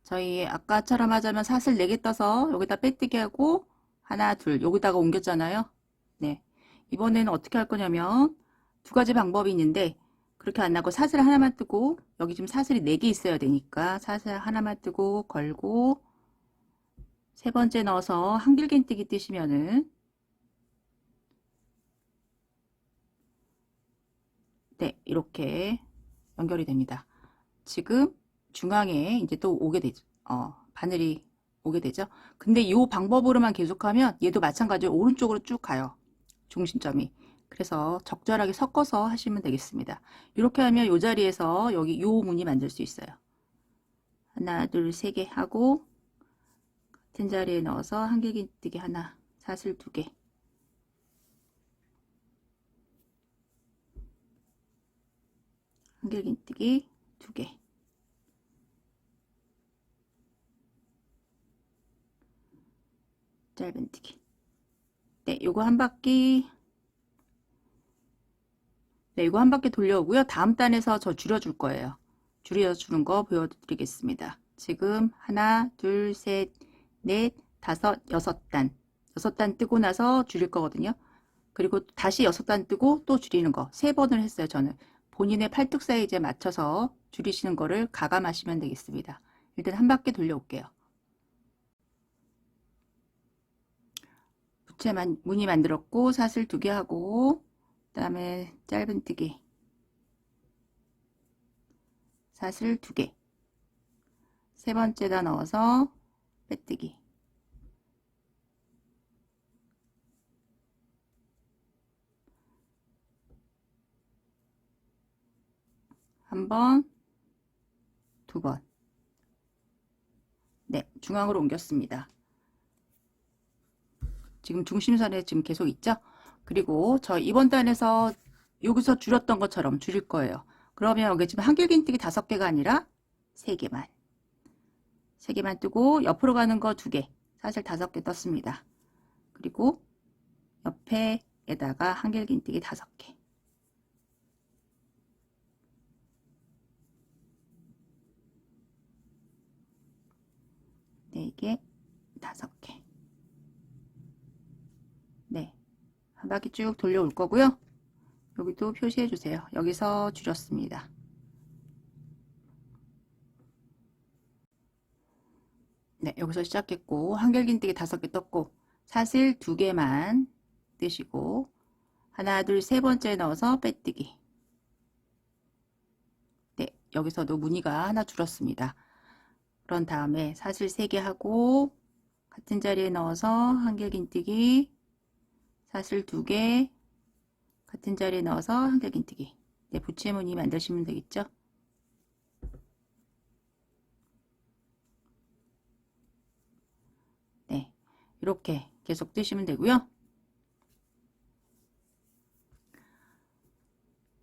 저희 아까처럼 하자면 사슬 4개 떠서 여기다 빼뜨기 하고 하나, 둘 여기다가 옮겼잖아요. 네, 이번에는 어떻게 할 거냐면 두 가지 방법이 있는데 그렇게 안 하고 사슬 하나만 뜨고 여기 지금 사슬이 4개 있어야 되니까 사슬 하나만 뜨고 걸고 세 번째 넣어서 한길긴뜨기 뜨시면은 네, 이렇게 연결이 됩니다. 지금 중앙에 이제 또 오게 되죠. 바늘이 오게 되죠. 근데 이 방법으로만 계속하면 얘도 마찬가지로 오른쪽으로 쭉 가요. 중심점이. 그래서 적절하게 섞어서 하시면 되겠습니다. 이렇게 하면 이 자리에서 여기 이 무늬 만들 수 있어요. 하나, 둘, 세 개 하고 같은 자리에 넣어서 한길긴뜨기 하나, 사슬 2개. 한길긴뜨기 2개. 짧은뜨기. 네, 요거 한 바퀴. 네, 이거 한 바퀴 돌려오고요. 다음 단에서 저 줄여줄 거예요. 줄여주는 거 보여드리겠습니다. 지금 하나, 둘, 셋, 넷, 다섯, 6단. 6단 뜨고 나서 줄일 거거든요. 그리고 다시 6단 뜨고 또 줄이는 거. 3번을 했어요, 저는. 본인의 팔뚝 사이즈에 맞춰서 줄이시는 거를 가감하시면 되겠습니다. 일단 한 바퀴 돌려올게요. 부채만 무늬 만들었고 사슬 2개 하고 그 다음에 짧은뜨기 사슬 2개 세 번째다 넣어서 빼뜨기 한 번, 2번. 네, 중앙으로 옮겼습니다. 지금 중심선에 지금 계속 있죠? 그리고 저 이번 단에서 여기서 줄였던 것처럼 줄일 거예요. 그러면 여기 지금 한길긴뜨기 5개가 아니라 3개만. 3개만 뜨고 옆으로 가는 거 2개. 사실 5개 떴습니다. 그리고 옆에에다가 한길긴뜨기 5개. 네 개, 5개. 네, 한 바퀴 쭉 돌려올 거고요. 여기도 표시해 주세요. 여기서 줄였습니다. 네, 여기서 시작했고 한길긴뜨기 5개 떴고 사슬 2개만 뜨시고 하나, 둘, 세 번째 넣어서 빼뜨기. 네, 여기서도 무늬가 하나 줄었습니다. 그런 다음에 사슬 3개 하고 같은 자리에 넣어서 한길긴뜨기 사슬 2개 같은 자리에 넣어서 한길긴뜨기. 네, 부채 무늬 만드시면 되겠죠. 네, 이렇게 계속 뜨시면 되고요.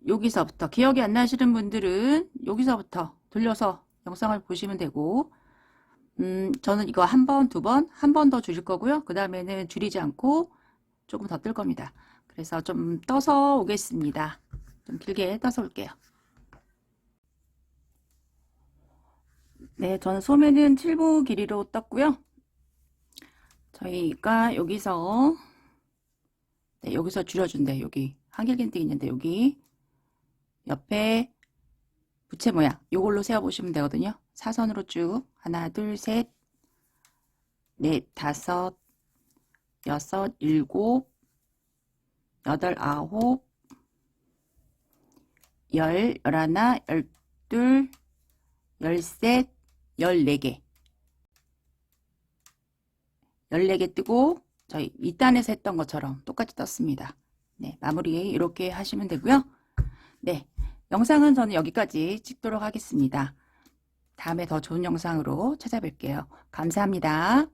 여기서부터 기억이 안 나시는 분들은 여기서부터 돌려서 영상을 보시면 되고 저는 이거 한 번, 2번, 한 번 더 줄일 거고요. 그 다음에는 줄이지 않고 조금 더 뜰 겁니다. 그래서 좀 떠서 오겠습니다. 좀 길게 떠서 올게요. 네, 저는 소매는 7부 길이로 떴고요. 저희가 여기서 네, 여기서 줄여준대. 여기 한길긴뜨기 있는데 여기 옆에 부채 모양 이걸로 세워 보시면 되거든요. 사선으로 쭉 하나, 둘, 셋, 넷, 5, 6, 7, 8, 9, 10, 11, 12, 13, 14개 14개 뜨고 저희 밑단에서 했던 것처럼 똑같이 떴습니다. 네, 마무리 이렇게 하시면 되고요. 네, 영상은 저는 여기까지 찍도록 하겠습니다. 다음에 더 좋은 영상으로 찾아뵐게요. 감사합니다.